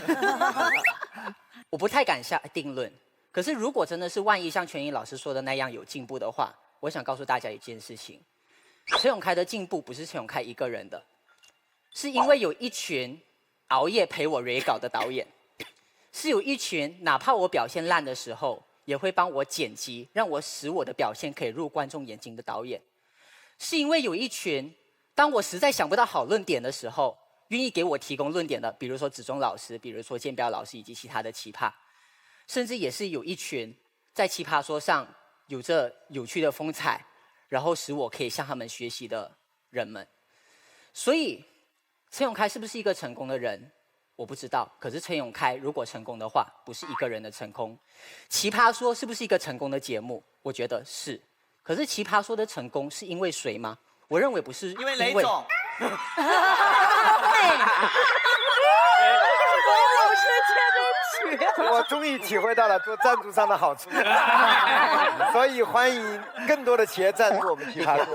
我不太敢下定论。可是如果真的是万一像全英老师说的那样有进步的话，我想告诉大家一件事情：陈永开的进步不是陈永开一个人的，是因为有一群熬夜陪我 re 稿的导演，是有一群哪怕我表现烂的时候，也会帮我剪辑，让我使我的表现可以入观众眼睛的导演，是因为有一群当我实在想不到好论点的时候，愿意给我提供论点的，比如说子忠老师，比如说建彪老师以及其他的奇葩，甚至也是有一群在奇葩说上有着有趣的风采，然后使我可以向他们学习的人们。所以陈永开是不是一个成功的人？我不知道。可是陈永开如果成功的话，不是一个人的成功。奇葩说是不是一个成功的节目？我觉得是。可是奇葩说的成功是因为谁吗？我认为不是。因为雷总。我终于体会到了做赞助商的好处，所以欢迎更多的企业赞助我们奇葩说。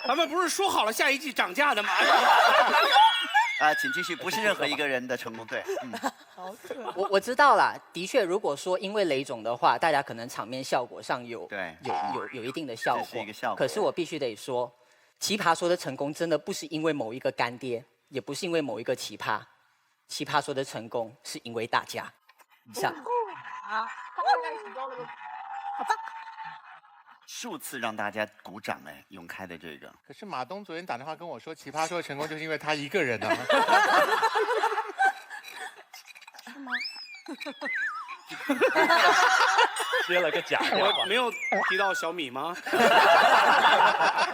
咱们不是说好了下一季涨价的吗？请继续，不是任何一个人的成功。对，我知道啦，的确，如果说因为雷总的话，大家可能场面效果上有一定的效果，这是一个效果。可是我必须得说，奇葩说的成功真的不是因为某一个干爹，也不是因为某一个奇葩，奇葩说的成功是因为大家。以上。数次让大家鼓掌哎，永开的这个。可是马东昨天打电话跟我说，奇葩说的成功就是因为他一个人啊。是吗？接了个假话。我没有提到小米吗？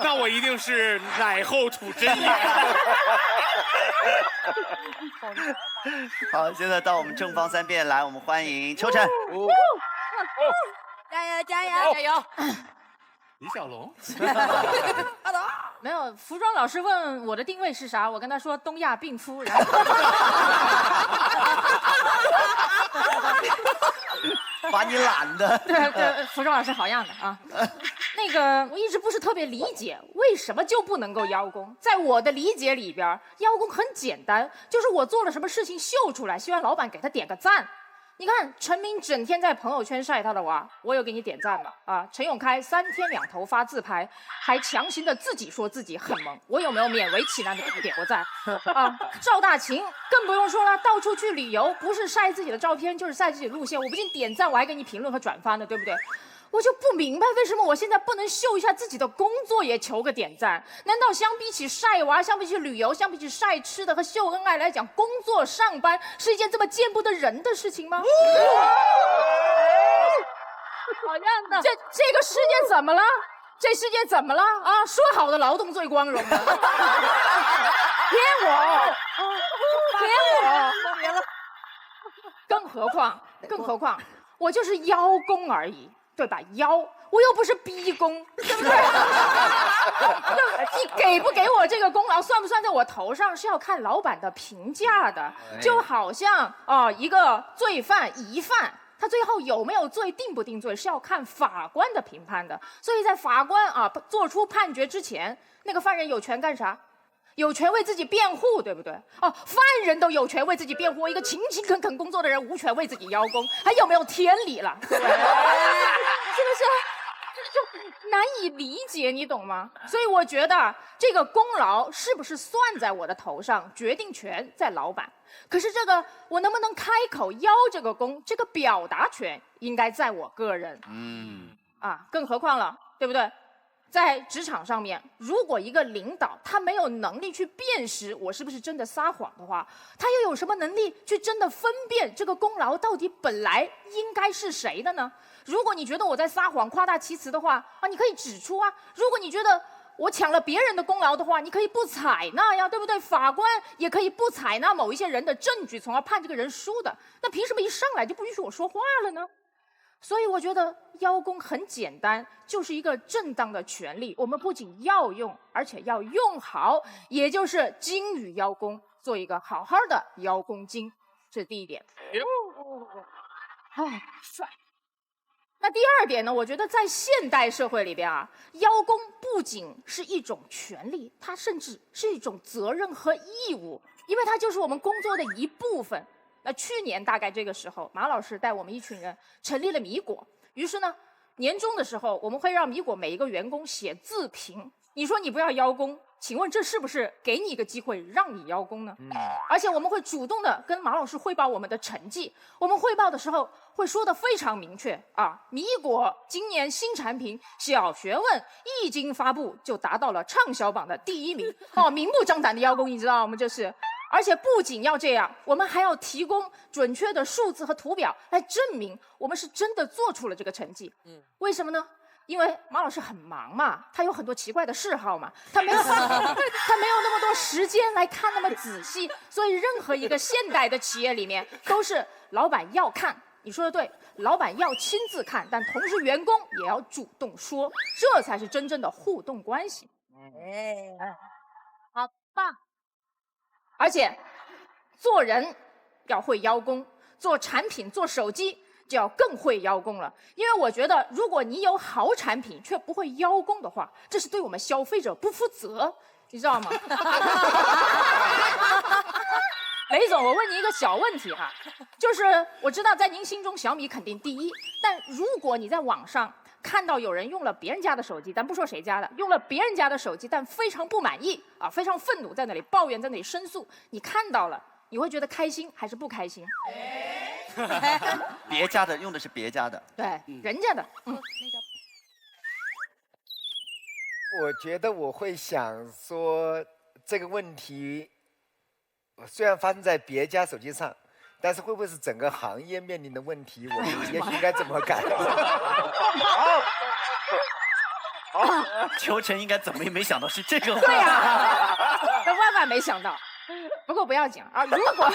那我一定是奶后吐真言。好，现在到我们正方三辩来，我们欢迎秋晨。加油加油加油！李小龙。没有，服装老师问我的定位是啥，我跟他说东亚病夫，然后把你懒的。对，服装老师好样的啊。那个我一直不是特别理解，为什么就不能够邀功？在我的理解里边，邀功很简单，就是我做了什么事情秀出来，希望老板给他点个赞。你看陈明整天在朋友圈晒他的娃，我有给你点赞吧？啊，陈永开3天2头发自拍，还强行的自己说自己很萌，我有没有勉为其难的给你点过赞？啊，赵大秦更不用说了，到处去旅游，不是晒自己的照片，就是晒自己的路线，我不仅点赞，我还给你评论和转发呢，对不对？我就不明白为什么我现在不能秀一下自己的工作也求个点赞？难道相比起晒娃，相比起旅游，相比起晒吃的和秀恩爱来讲，工作上班是一件这么见不得人的事情吗？好样的！这个世界怎么了？这世界怎么了啊？说好的劳动最光荣的，骗我！别了。更何况，我就是邀功而已，对吧？邀，我又不是逼功，对不对？你给不给我这个功劳，算不算在我头上，是要看老板的评价的。就好像一个罪犯疑犯，他最后有没有罪，定不定罪，是要看法官的评判的。所以在法官做出判决之前，那个犯人有权干啥？有权为自己辩护，对不对？哦，犯人都有权为自己辩护，一个勤勤恳恳工作的人无权为自己邀功，还有没有天理了？对不对？是不是？就难以理解，你懂吗？所以我觉得这个功劳是不是算在我的头上，决定权在老板。可是这个我能不能开口邀这个功，这个表达权应该在我个人。更何况了，对不对？在职场上面，如果一个领导他没有能力去辨识我是不是真的撒谎的话，他又有什么能力去真的分辨这个功劳到底本来应该是谁的呢？如果你觉得我在撒谎、夸大其词的话，你可以指出啊；如果你觉得我抢了别人的功劳的话，你可以不采纳呀，对不对？法官也可以不采纳某一些人的证据，从而判这个人输的。那凭什么一上来就不允许我说话了呢？所以我觉得邀功很简单，就是一个正当的权利。我们不仅要用，而且要用好，也就是精于邀功，做一个好好的邀功精，这是第一点。帅。那第二点呢？我觉得在现代社会里边邀功不仅是一种权利，它甚至是一种责任和义务，因为它就是我们工作的一部分。那去年大概这个时候，马老师带我们一群人成立了米果。于是呢，年终的时候，我们会让米果每一个员工写自评。你说你不要邀功，请问这是不是给你一个机会让你邀功呢？而且我们会主动的跟马老师汇报我们的成绩。我们汇报的时候会说的非常明确米果今年新产品小学问一经发布就达到了畅销榜的第1名。明目张胆的邀功，你知道吗？这是。而且不仅要这样，我们还要提供准确的数字和图表来证明我们是真的做出了这个成绩。为什么呢？因为马老师很忙嘛，他有很多奇怪的嗜好嘛，他没有那么多时间来看那么仔细，所以任何一个现代的企业里面都是老板要看，你说的对，老板要亲自看，但同时员工也要主动说，这才是真正的互动关系。好棒！而且，做人要会邀功，做产品、做手机就要更会邀功了。因为我觉得，如果你有好产品却不会邀功的话，这是对我们消费者不负责，你知道吗？雷总，我问你一个小问题就是我知道在您心中小米肯定第一，但如果你在网上看到有人用了别人家的手机，但不说谁家的，用了别人家的手机，但非常不满意非常愤怒，在那里抱怨，在那里申诉，你看到了，你会觉得开心还是不开心？别家的用的是别家的，对，人家的，我觉得我会想说，这个问题虽然发生在别家手机上，但是会不会是整个行业面临的问题？我们也许应该怎么改？秋晨应该怎么也没想到是这个话。对呀，万万没想到。不过不要紧如果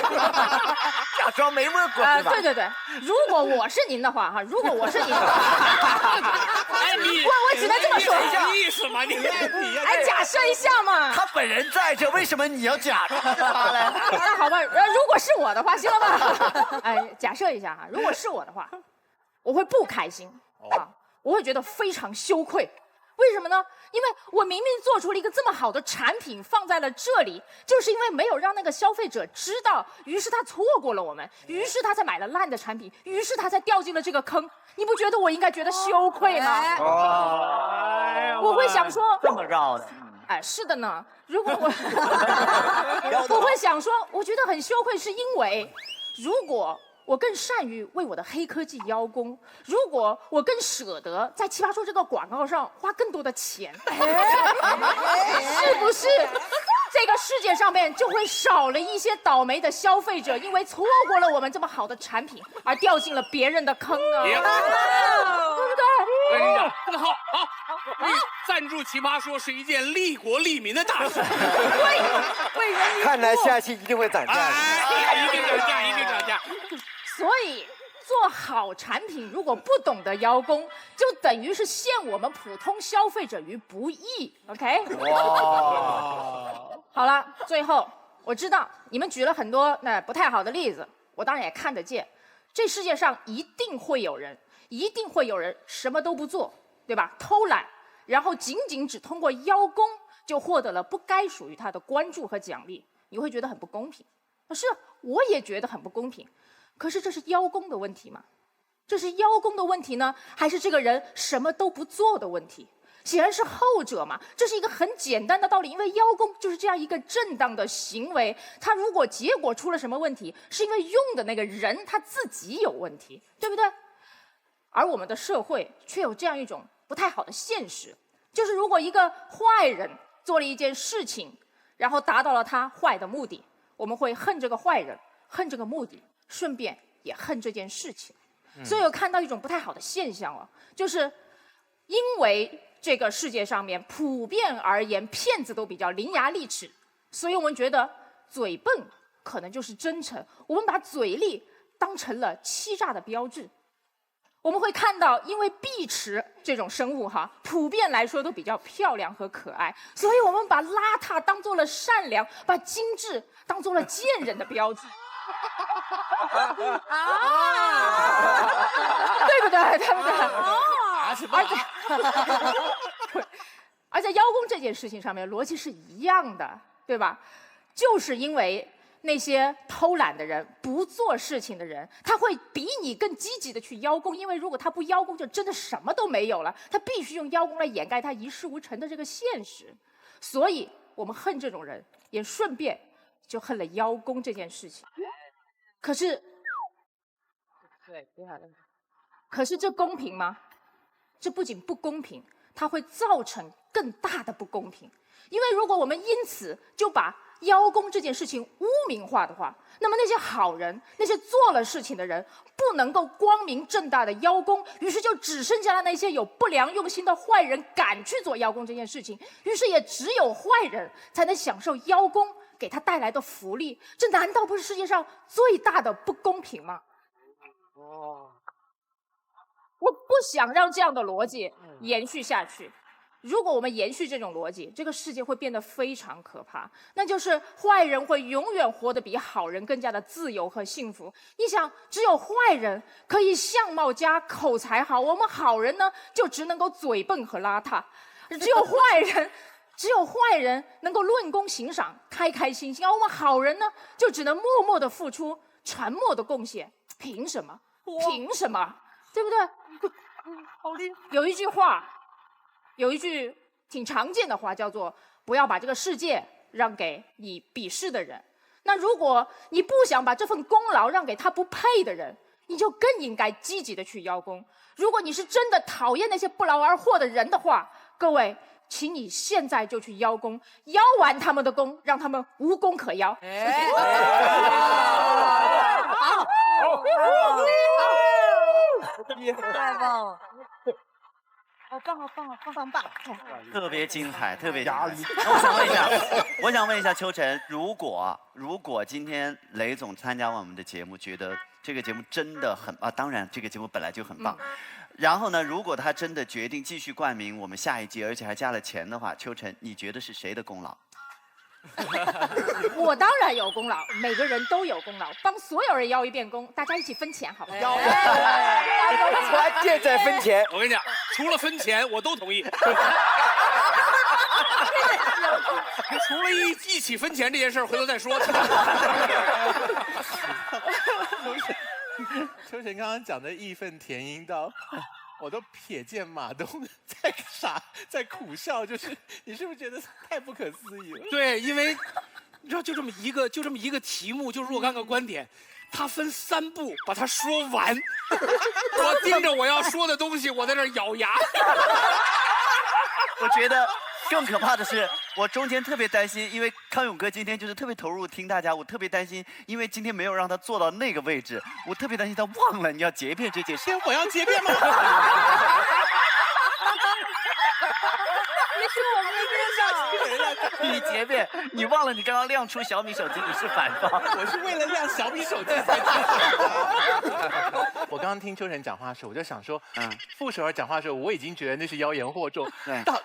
假装没问过是吧？对，如果我是您的话如果我是您的话，我只能这么说。你意思吗？你假设一下嘛。他本人在这，为什么你要假装他嘞？那好吧，如果是我的话，行了吧？假设一下如果是我的话，我会不开心我会觉得非常羞愧。为什么呢？因为我明明做出了一个这么好的产品放在了这里，就是因为没有让那个消费者知道，于是他错过了我们，于是他才买了烂的产品，于是他才掉进了这个坑。你不觉得我应该觉得羞愧吗？我会想说这么绕的。是的呢。如果我会想说，我觉得很羞愧，是因为如果我更善于为我的黑科技邀功，如果我更舍得在奇葩说这个广告上花更多的钱，是不是这个世界上面就会少了一些倒霉的消费者，因为错过了我们这么好的产品而掉进了别人的坑呢？对不对？我跟你讲，好，赞助奇葩说是一件利国利民的大事。为人民。看来下期一定会涨价。一定涨价，一定涨价。所以做好产品，如果不懂得邀功，就等于是陷我们普通消费者于不义。OK？ 好了，最后我知道你们举了很多不太好的例子，我当然也看得见。这世界上一定会有人什么都不做，对吧？偷懒，然后仅仅只通过邀功就获得了不该属于他的关注和奖励，你会觉得很不公平。是，我也觉得很不公平。可是这是邀功的问题吗？这是邀功的问题呢，还是这个人什么都不做的问题？显然是后者嘛。这是一个很简单的道理，因为邀功就是这样一个正当的行为，他如果结果出了什么问题，是因为用的那个人他自己有问题，对不对？而我们的社会却有这样一种不太好的现实，就是如果一个坏人做了一件事情，然后达到了他坏的目的，我们会恨这个坏人，恨这个目的，顺便也恨这件事情。所以我看到一种不太好的现象了，就是因为这个世界上面普遍而言骗子都比较伶牙俐齿，所以我们觉得嘴笨可能就是真诚，我们把嘴利当成了欺诈的标志。我们会看到，因为碧池这种生物普遍来说都比较漂亮和可爱，所以我们把邋遢当做了善良，把精致当做了贱人的标志。对不对？对不对？而在邀功这件事情上面，逻辑是一样的，对吧？就是因为那些偷懒的人、不做事情的人，他会比你更积极的去邀功，因为如果他不邀功，就真的什么都没有了。他必须用邀功来掩盖他一事无成的这个现实。所以我们恨这种人，也顺便就恨了邀功这件事情。可是，可是这公平吗？这不仅不公平，它会造成更大的不公平。因为如果我们因此就把邀功这件事情污名化的话，那么那些好人，那些做了事情的人，不能够光明正大的邀功，于是就只剩下了那些有不良用心的坏人敢去做邀功这件事情，于是也只有坏人才能享受邀功给他带来的福利。这难道不是世界上最大的不公平吗？我不想让这样的逻辑延续下去。如果我们延续这种逻辑，这个世界会变得非常可怕，那就是坏人会永远活得比好人更加的自由和幸福。你想，只有坏人可以相貌佳、口才好，我们好人呢，就只能够嘴笨和邋遢。只有坏人能够论功行赏、开开心心，而我们好人呢，就只能默默的付出、沉默的贡献。凭什么？凭什么？对不对？好厉害！有一句挺常见的话，叫做“不要把这个世界让给你鄙视的人”。那如果你不想把这份功劳让给他不配的人，你就更应该积极的去邀功。如果你是真的讨厌那些不劳而获的人的话，各位，请你现在就去邀功，邀完他们的功，让他们无功可邀。太棒了！好棒，好棒，好棒棒！特别精彩，特别精彩。我想问一下秋晨，如果今天雷总参加我们的节目，觉得这个节目真的很当然这个节目本来就很棒。然后呢，如果他真的决定继续冠名我们下一届，而且还加了钱的话，秋晨，你觉得是谁的功劳？我当然有功劳，每个人都有功劳，帮所有人邀一遍功，大家一起分钱，好不好？关键在分钱。我跟你讲，除了分钱，我都同意。除了一起分钱这件事，回头再说。秋晨刚刚讲的义愤填膺到，我都瞥见马东在苦笑，就是你是不是觉得太不可思议了？对，因为你知道，就这么一个题目，就若干个观点，他分3步把它说完。我盯着我要说的东西，我在那儿咬牙。我觉得更可怕的是，我中间特别担心，因为康永哥今天就是特别投入听大家，我特别担心，因为今天没有让他坐到那个位置，我特别担心他忘了你要结辩这件事。我要结辩吗？你是我们的辩手。你结辩，你忘了你刚刚亮出小米手机，你是反方。我是为了亮小米手机才我刚刚听秋晨讲话的时候，我就想说，傅首尔讲话的时候，我已经觉得那是妖言惑众。到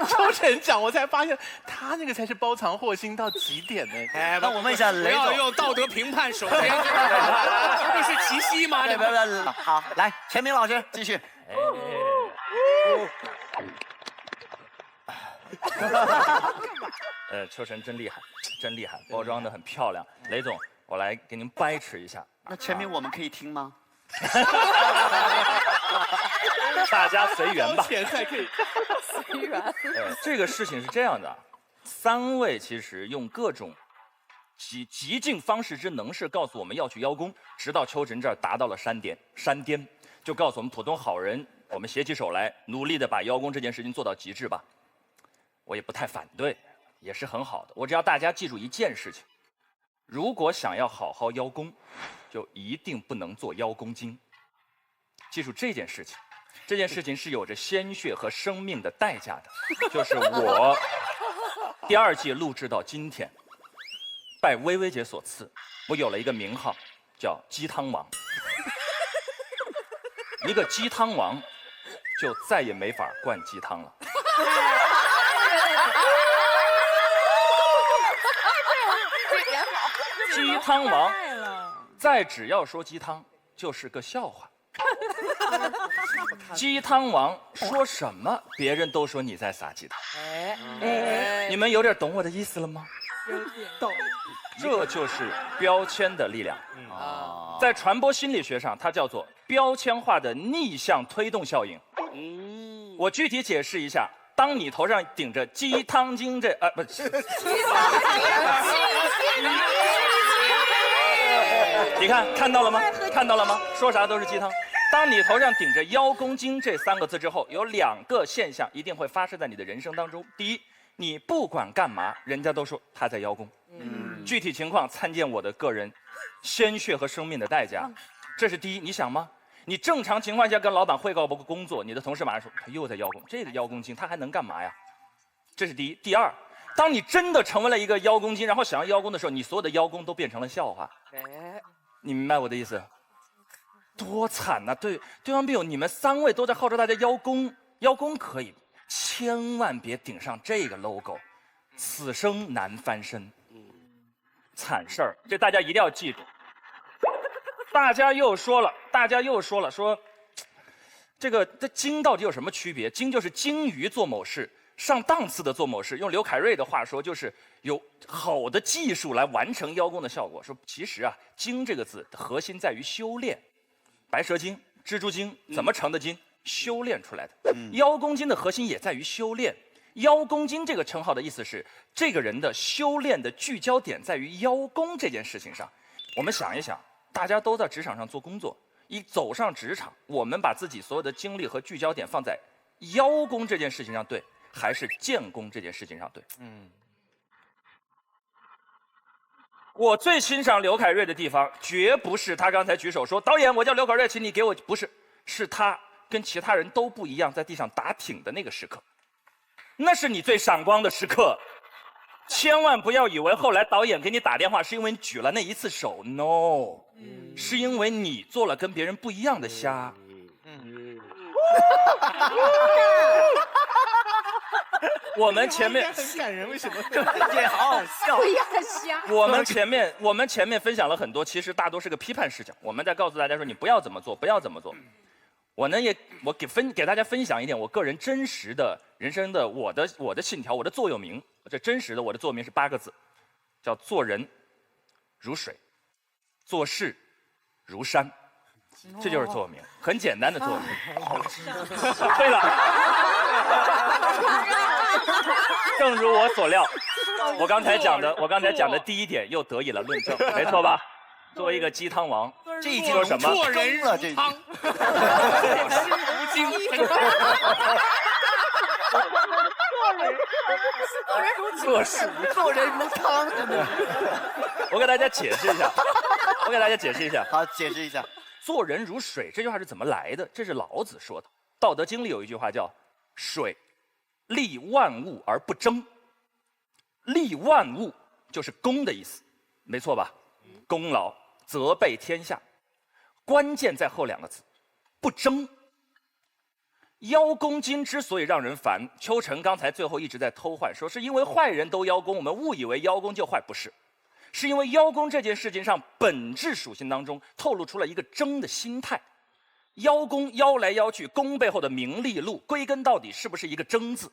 秋晨讲，我才发现他那个才是包藏祸心到极点呢。那我问一下雷总，不要用道德评判首先，这是齐溪吗？对，好，来，钱明老师继续。秋晨真厉害，真厉害，包装的很漂亮。雷总，我来给您掰扯一下。那前面我们可以听吗？大家随缘吧。钱还可以随缘。这个事情是这样的，3位其实用各种极尽方式之能事告诉我们要去邀功，直到秋晨这儿达到了山巅，就告诉我们普通好人，我们携起手来，努力的把邀功这件事情做到极致吧。我也不太反对，也是很好的。我只要大家记住一件事情：如果想要好好邀功，就一定不能做邀功精。记住这件事情，这件事情是有着鲜血和生命的代价的。就是我第2季录制到今天，拜薇薇姐所赐，我有了一个名号，叫鸡汤王。一个鸡汤王，就再也没法灌鸡汤了。鸡汤王，再只要说鸡汤，就是个笑话。鸡汤王说什么，别人都说你在撒鸡汤。你们有点懂我的意思了吗？有点懂。这就是标签的力量。在传播心理学上，它叫做标签化的逆向推动效应。我具体解释一下：当你头上顶着鸡汤精不是。你看到了吗？看到了吗？说啥都是鸡汤。当你头上顶着邀功精这3个字之后，有2个现象一定会发生在你的人生当中。第一，你不管干嘛，人家都说他在邀功。具体情况参见我的个人鲜血和生命的代价。这是第一，你想吗？你正常情况下跟老板汇报个工作，你的同事马上说他又在邀功，这个邀功精他还能干嘛呀？这是第一。第二，当你真的成为了一个邀功精，然后想要邀功的时候，你所有的邀功都变成了笑话。你明白我的意思？多惨呐！对方辩友，你们3位都在号召大家邀功，邀功可以，千万别顶上这个 logo， 此生难翻身。惨事儿，这大家一定要记住。大家又说了，说这精到底有什么区别？精就是精于做某事，上档次的做某事。用刘凯瑞的话说，就是有好的技术来完成邀功的效果。说其实啊，精这个字的核心在于修炼。白蛇精、蜘蛛精怎么成的精？修炼出来的。邀功精的核心也在于修炼。邀功精这个称号的意思是，这个人的修炼的聚焦点在于邀功这件事情上。我们想一想，大家都在职场上做工作，一走上职场，我们把自己所有的精力和聚焦点放在邀功这件事情上，对，还是建功这件事情上，对？我最欣赏刘凯瑞的地方，绝不是他刚才举手说导演，我叫刘凯瑞，请你给我，不是，是他跟其他人都不一样，在地上打挺的那个时刻，那是你最闪光的时刻。千万不要以为后来导演给你打电话是因为你举了那一次手 ，no， 是因为你做了跟别人不一样的虾。我们前面很感人，为什么？也好好笑。不一样的虾。我们前面分享了很多，其实大多是个批判视角。我们在告诉大家说，你不要怎么做，不要怎么做。我给大家分享一点我个人真实的人生的我的信条，我的座右铭。这真实的我的座右铭是8个字，叫做人如水，做事如山。这就是座右铭，很简单的座右铭。对了，正如我所料，我刚才讲的第一点又得以了论证，没错吧？作为一个鸡汤王，这一说什么？做人如汤，心如精。做人如汤，真的。我给大家解释一下。好，解释一下。做人如水这句话是怎么来的？这是老子说的。《道德经》里有一句话叫“水利万物而不争”，利万物就是功的意思，没错吧？功劳责备天下，关键在后2个字，不争。邀功精之所以让人烦，秋晨刚才最后一直在偷换，说是因为坏人都邀功，我们误以为邀功就坏，不是，是因为邀功这件事情上本质属性当中透露出了一个争的心态。邀功邀来邀去，功背后的名利禄，归根到底是不是一个争字？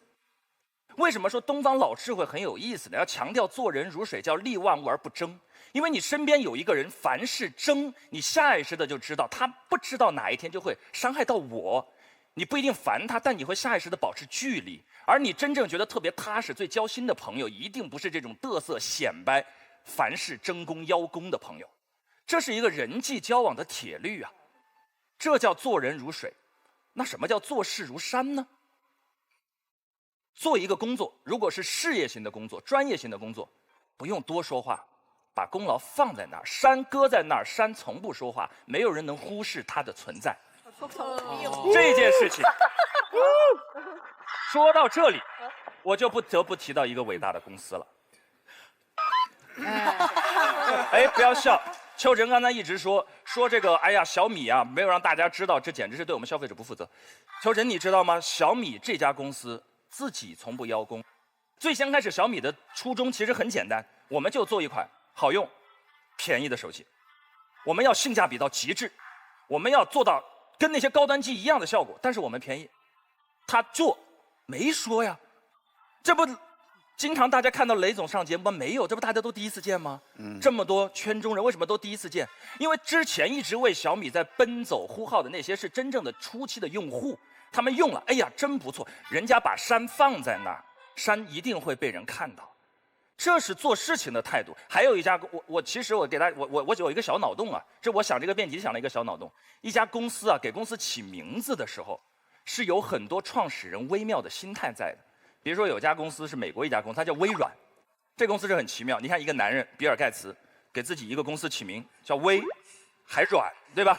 为什么说东方老智慧很有意思呢？要强调做人如水，叫利万物而不争。因为你身边有一个人，凡事争，你下意识的就知道他不知道哪一天就会伤害到我。你不一定烦他，但你会下意识的保持距离。而你真正觉得特别踏实、最交心的朋友，一定不是这种嘚瑟显摆、凡事争功邀功的朋友。这是一个人际交往的铁律啊，这叫做人如水。那什么叫做事如山呢？做一个工作，如果是事业型的工作、专业型的工作，不用多说话，把功劳放在那儿，山搁在那儿，山从不说话，没有人能忽视它的存在。这件事情说到这里，我就不得不提到一个伟大的公司了。哎，不要笑。秋晨刚才一直说这个，哎呀，小米啊，没有让大家知道，这简直是对我们消费者不负责。秋晨，你知道吗？小米这家公司自己从不邀功。最先开始，小米的初衷其实很简单，我们就做一款好用、便宜的手机，我们要性价比到极致，我们要做到跟那些高端机一样的效果，但是我们便宜。他做没说呀，这不。经常大家看到雷总上节目吗？没有，这不大家都第一次见吗？这么多圈中人为什么都第一次见？因为之前一直为小米在奔走呼号的那些是真正的初期的用户，他们用了，哎呀，真不错，人家把山放在那儿，山一定会被人看到，这是做事情的态度。还有一家，其实我给大家，我有一个小脑洞啊，这我想这个辩题想了一个小脑洞。一家公司啊，给公司起名字的时候，是有很多创始人微妙的心态在的。比如说有家公司是美国一家公司，它叫微软，这公司是很奇妙。你看一个男人比尔盖茨给自己一个公司起名叫微，还软，对吧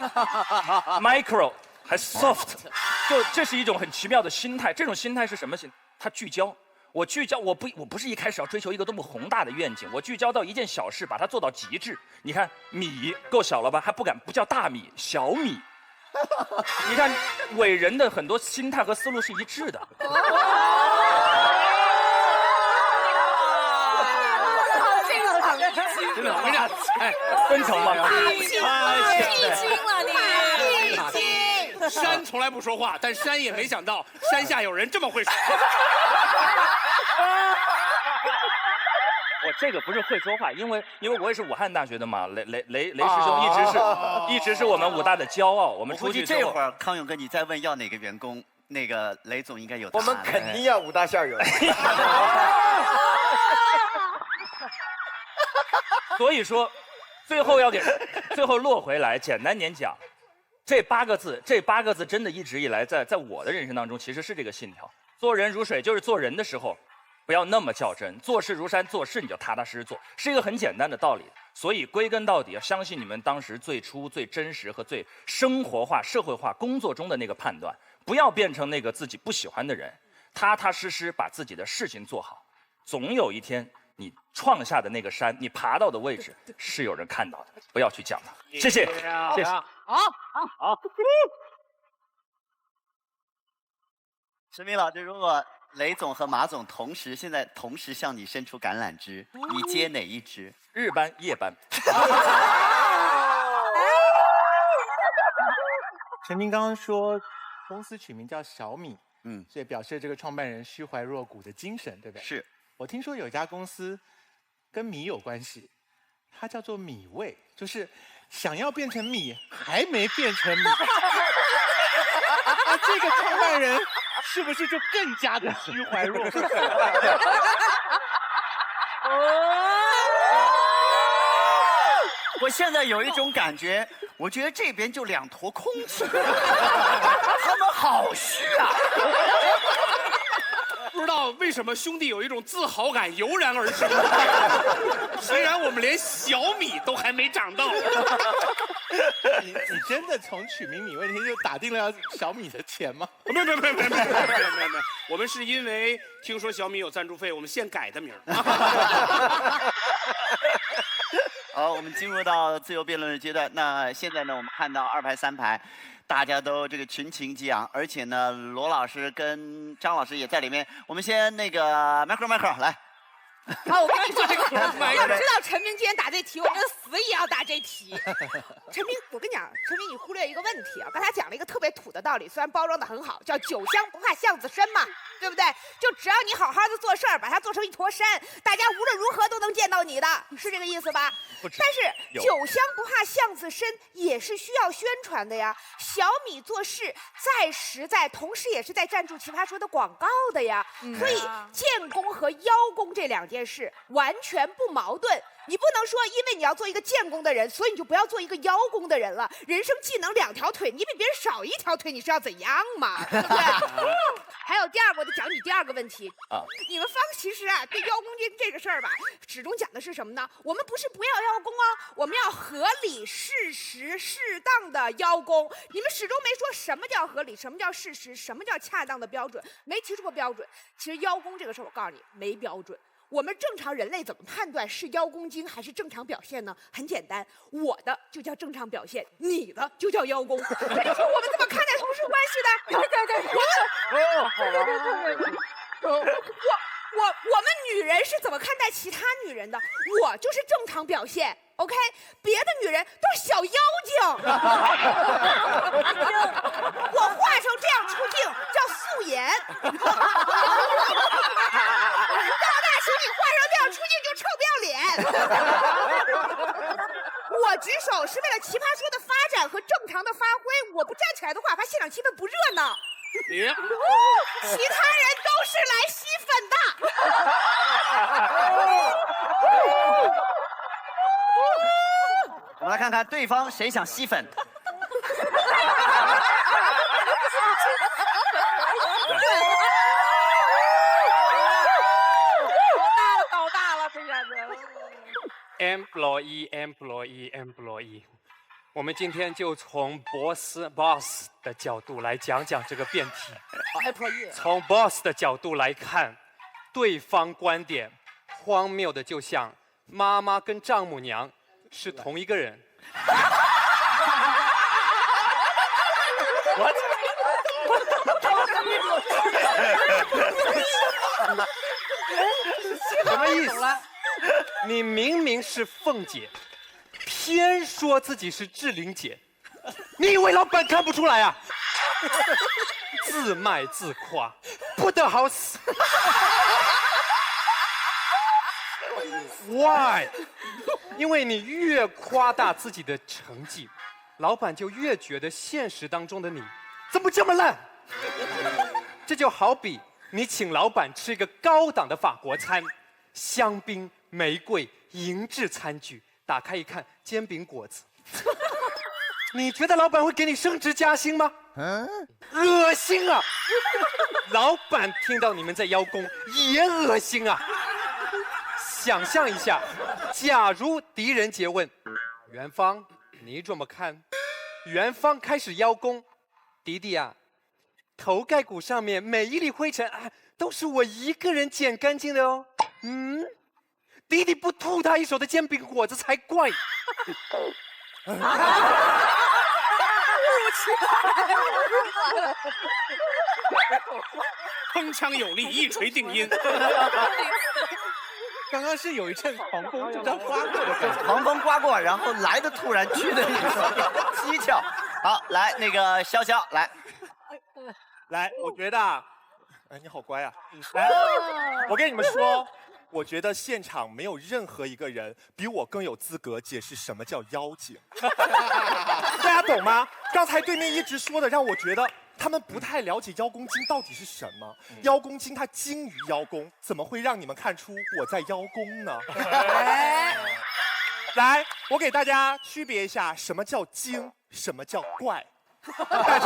？Micro 还 soft， 就这是一种很奇妙的心态。这种心态是什么心？他聚焦，我聚焦，我不是一开始要追求一个多么宏大的愿景，我聚焦到一件小事，把它做到极致。你看米够小了吧？还不叫大米，小米。你看伟人的很多心态和思路是一致的。真的，我俩哎，真诚吗？太轻了你！山从来不说话，但山也没想到山下有人这么会说话。我这个不是会说话，因为我也是武汉大学的嘛，雷师兄一直是我们武大的骄傲。我们出去这会儿，康永哥你再问要哪个员工，那个雷总应该有答案。我们肯定要武大校友。所以说，最后落回来，简单点讲，这八个字真的一直以来在我的人生当中其实是这个信条：做人如水，就是做人的时候不要那么较真，做事如山，做事你就踏踏实实做，是一个很简单的道理。所以归根到底，要相信你们当时最初最真实和最生活化、社会化工作中的那个判断，不要变成那个自己不喜欢的人，踏踏实实把自己的事情做好，总有一天。你创下的那个山，你爬到的位置是有人看到的，不要去讲它。谢谢，谢谢。好。石明老师，如果雷总和马总现在同时向你伸出橄榄枝，你接哪一支？日班、夜班。陈明刚刚说公司取名叫小米，所以表示这个创办人虚怀若谷的精神，对不对？是。我听说有一家公司跟米有关系，它叫做米味，就是想要变成米还没变成米。那这个创办人是不是就更加的虚怀若谷？我现在有一种感觉，我觉得这边就2坨空气，他们好虚啊。不知道为什么兄弟有一种自豪感油然而生，虽然我们连小米都还没长到。你真的从取名米味那天就打定了要小米的钱吗？没，我们是因为听说小米有赞助费，我们现改的名。好，我们进入到自由辩论的阶段。那现在呢，我们看到2排3排。大家都这个群情激昂，而且呢，罗老师跟张老师也在里面。我们先那个麦克来。好，我跟你说，要知道陈明今天打这题，我真死也要答这题。陈明，我跟你讲，陈明你忽略一个问题啊，刚才讲了一个特别土的道理，虽然包装的很好，叫酒香不怕巷子深嘛，对不对？就只要你好好的做事儿，把它做成一坨山，大家无论如何都能见到你的，是这个意思吧？但是酒香不怕巷子深也是需要宣传的呀。小米做事再实在，同时也是在赞助《奇葩说》的广告的呀。所以建功和邀功这两件事完全不矛盾。你不能说因为你要做一个建功的人，所以你就不要做一个邀功的人了。人生技能2条腿，你比别人少1条腿，你是要怎样嘛？对不对？还有第二个，我得讲你第二个问题啊。你们方其实啊，对邀功这个事儿吧，始终讲的是什么呢？我们不是不要邀功啊，我们要合理、适时、适当的邀功。你们始终没说什么叫合理，什么叫适时，什么叫恰当的标准，没提出过标准。其实邀功这个事儿，我告诉你，没标准。我们正常人类怎么判断是邀功精还是正常表现呢？很简单，我的就叫正常表现，你的就叫邀功。你说我们怎么看待同事关系的？我们女人是怎么看待其他女人的？我就是正常表现。OK， 别的女人都是小妖精。我化成这样出镜叫素颜。请你化成这样出镜就臭不要脸！我举手是为了奇葩说的发展和正常的发挥，我不站起来的话，怕现场气氛不热闹。其他人都是来吸粉的。我们来看看对方谁想吸粉。搞大了，这下子。employee， 我们今天就从 boss 的角度来讲讲这个辩题。从 boss 的角度来看，对方观点荒谬的就像妈妈跟丈母娘是同一个人。什么意思？你明明是凤姐，偏说自己是志玲姐，你以为老板看不出来啊？自卖自夸，不得好死。Why？ 因为你越夸大自己的成绩，老板就越觉得现实当中的你怎么这么烂。这就好比你请老板吃一个高档的法国餐，香槟、玫瑰、银质餐具，打开一看，煎饼果子。你觉得老板会给你升职加薪吗？恶心啊！老板听到你们在邀功也恶心啊！想象一下，假如狄仁杰问元芳你怎么看？元芳开始邀功，迪迪啊，头盖骨上面每一粒灰尘啊，都是我一个人捡干净的哦。迪迪不吐他一手的煎饼果子才怪。铿锵有力，一锤定音。刚刚是有一阵狂风就这样刮过的，狂风刮过，然后来的突然，去的蹊跷。好，来那个潇潇来，我觉得，哎，你好乖啊！来，我跟你们说，我觉得现场没有任何一个人比我更有资格解释什么叫妖精。大家懂吗？刚才对面一直说的，让我觉得他们不太了解邀功精到底是什么。邀功精它精于邀功，怎么会让你们看出我在邀功呢？来，我给大家区别一下，什么叫精，什么叫怪。大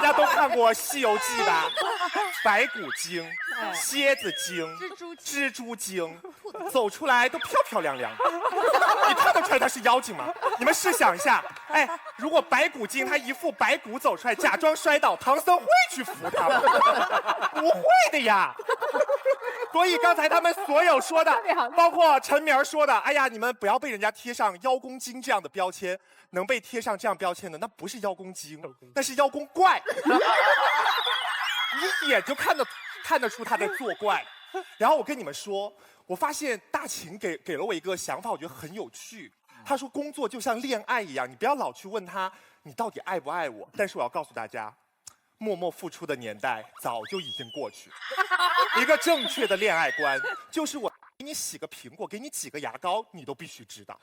家都看过《西游记》吧？白骨精、蝎子精、蜘蛛精，走出来都漂漂亮亮的。你看得出来他是妖精吗？你们试想一下，哎，如果白骨精他一副白骨走出来，假装摔倒，唐僧会去扶他吗？不会的呀。所以刚才他们所有说的，包括陈明说的，哎呀，你们不要被人家贴上邀功精这样的标签。能被贴上这样标签的，那不是邀功精，那是邀功怪。你一眼就看得出他在作怪。然后我跟你们说，我发现大秦给了我一个想法，我觉得很有趣。他说工作就像恋爱一样，你不要老去问他你到底爱不爱我。但是我要告诉大家，默默付出的年代早就已经过去。一个正确的恋爱观就是我给你洗个苹果，给你挤个牙膏，你都必须知道。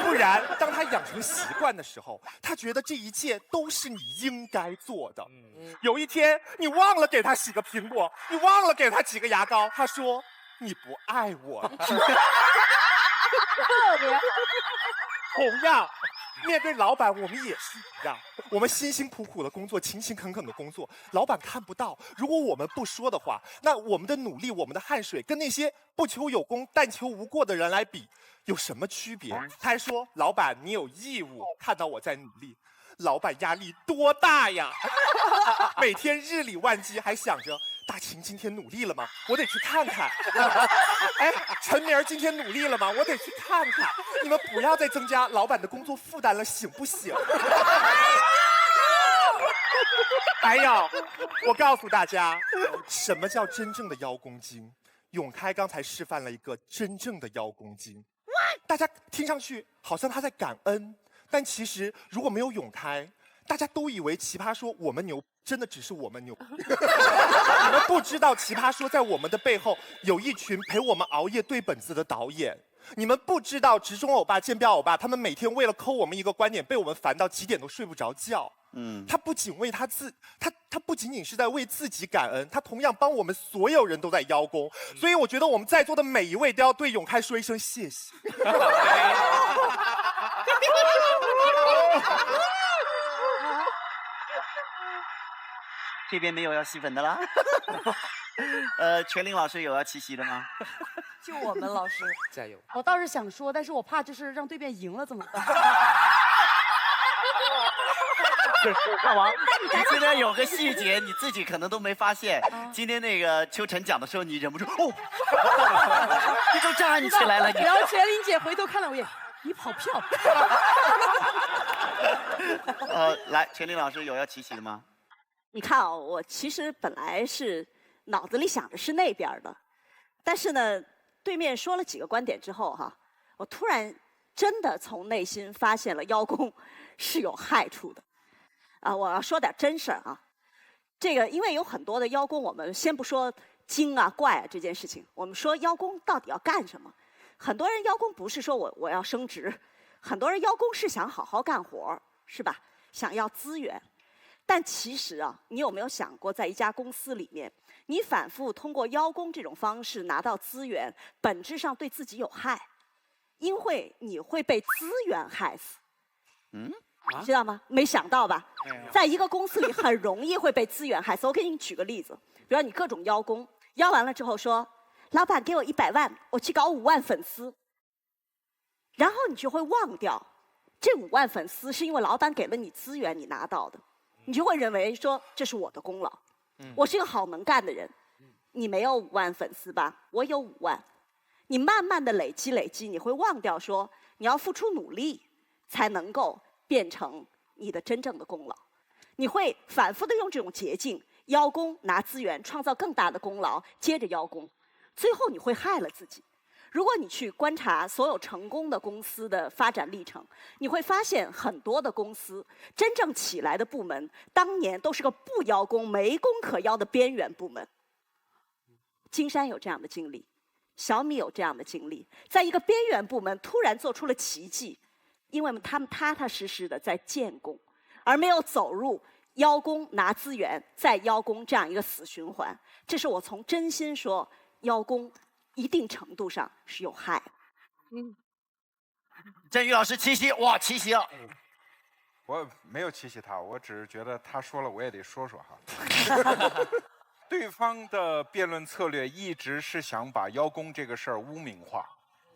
不然，当他养成习惯的时候，他觉得这一切都是你应该做的。有一天，你忘了给他洗个苹果，你忘了给他挤个牙膏，他说你不爱我了。特别。同样，面对老板，我们也是一样。我们辛辛苦苦的工作，勤勤恳恳的工作，老板看不到。如果我们不说的话，那我们的努力、我们的汗水，跟那些不求有功、但求无过的人来比，有什么区别？他还说，老板，你有义务看到我在努力。老板压力多大呀！每天日理万机，还想着大秦今天努力了吗？我得去看看。哎，陈明儿今天努力了吗？我得去看看。你们不要再增加老板的工作负担了，行不行？还有，我告诉大家，什么叫真正的邀功精？永开刚才示范了一个真正的邀功精。大家听上去好像他在感恩。但其实如果没有永开，大家都以为奇葩说我们牛，真的只是我们牛。你们不知道奇葩说在我们的背后有一群陪我们熬夜对本子的导演。你们不知道直中欧巴、建标欧巴，他们每天为了抠我们一个观点，被我们烦到几点都睡不着觉。他不仅为他不仅仅是在为自己感恩，他同样帮我们所有人都在邀功。所以我觉得我们在座的每一位都要对永开说一声谢谢。这边没有要吸粉的啦。全林老师有要七夕的吗？就我们老师加油！我倒是想说，但是我怕就是让对面赢了怎么办？大王，你今天有个细节，你自己可能都没发现。今天那个秋晨讲的时候，你忍不住哦，你都站起来了。然后全林姐回头看了我一眼，你跑票。来，全林老师有要七夕的吗？你看啊，我其实本来是脑子里想的是那边的，但是呢，对面说了几个观点之后哈，我突然真的从内心发现了邀功是有害处的。我要说点真事儿啊。这个因为有很多的邀功，我们先不说精啊怪啊这件事情，我们说邀功到底要干什么？很多人邀功不是说我要升职，很多人邀功是想好好干活，是吧？想要资源。但其实啊，你有没有想过，在一家公司里面，你反复通过邀功这种方式拿到资源，本质上对自己有害，因为你会被资源害死。知道吗？没想到吧？在一个公司里很容易会被资源害死。我给你举个例子，比如你各种邀功，邀完了之后说，老板给我100万，我去搞5万粉丝，然后你就会忘掉，这5万粉丝是因为老板给了你资源，你拿到的。你就会认为说这是我的功劳，我是一个好能干的人。你没有5万粉丝吧？我有5万。你慢慢的累积，你会忘掉说你要付出努力才能够变成你的真正的功劳。你会反复的用这种捷径邀功拿资源，创造更大的功劳，接着邀功，最后你会害了自己。如果你去观察所有成功的公司的发展历程，你会发现很多的公司真正起来的部门，当年都是个不邀功、没功可邀的边缘部门。金山有这样的经历，小米有这样的经历，在一个边缘部门突然做出了奇迹，因为他们踏踏实实的在建功，而没有走入邀功拿资源再邀功这样一个死循环。这是我从真心说，邀功一定程度上是有害的。振宇老师七夕，哇，七夕了！我没有七夕他，我只是觉得他说了，我也得说说哈。对方的辩论策略一直是想把邀功这个事儿污名化，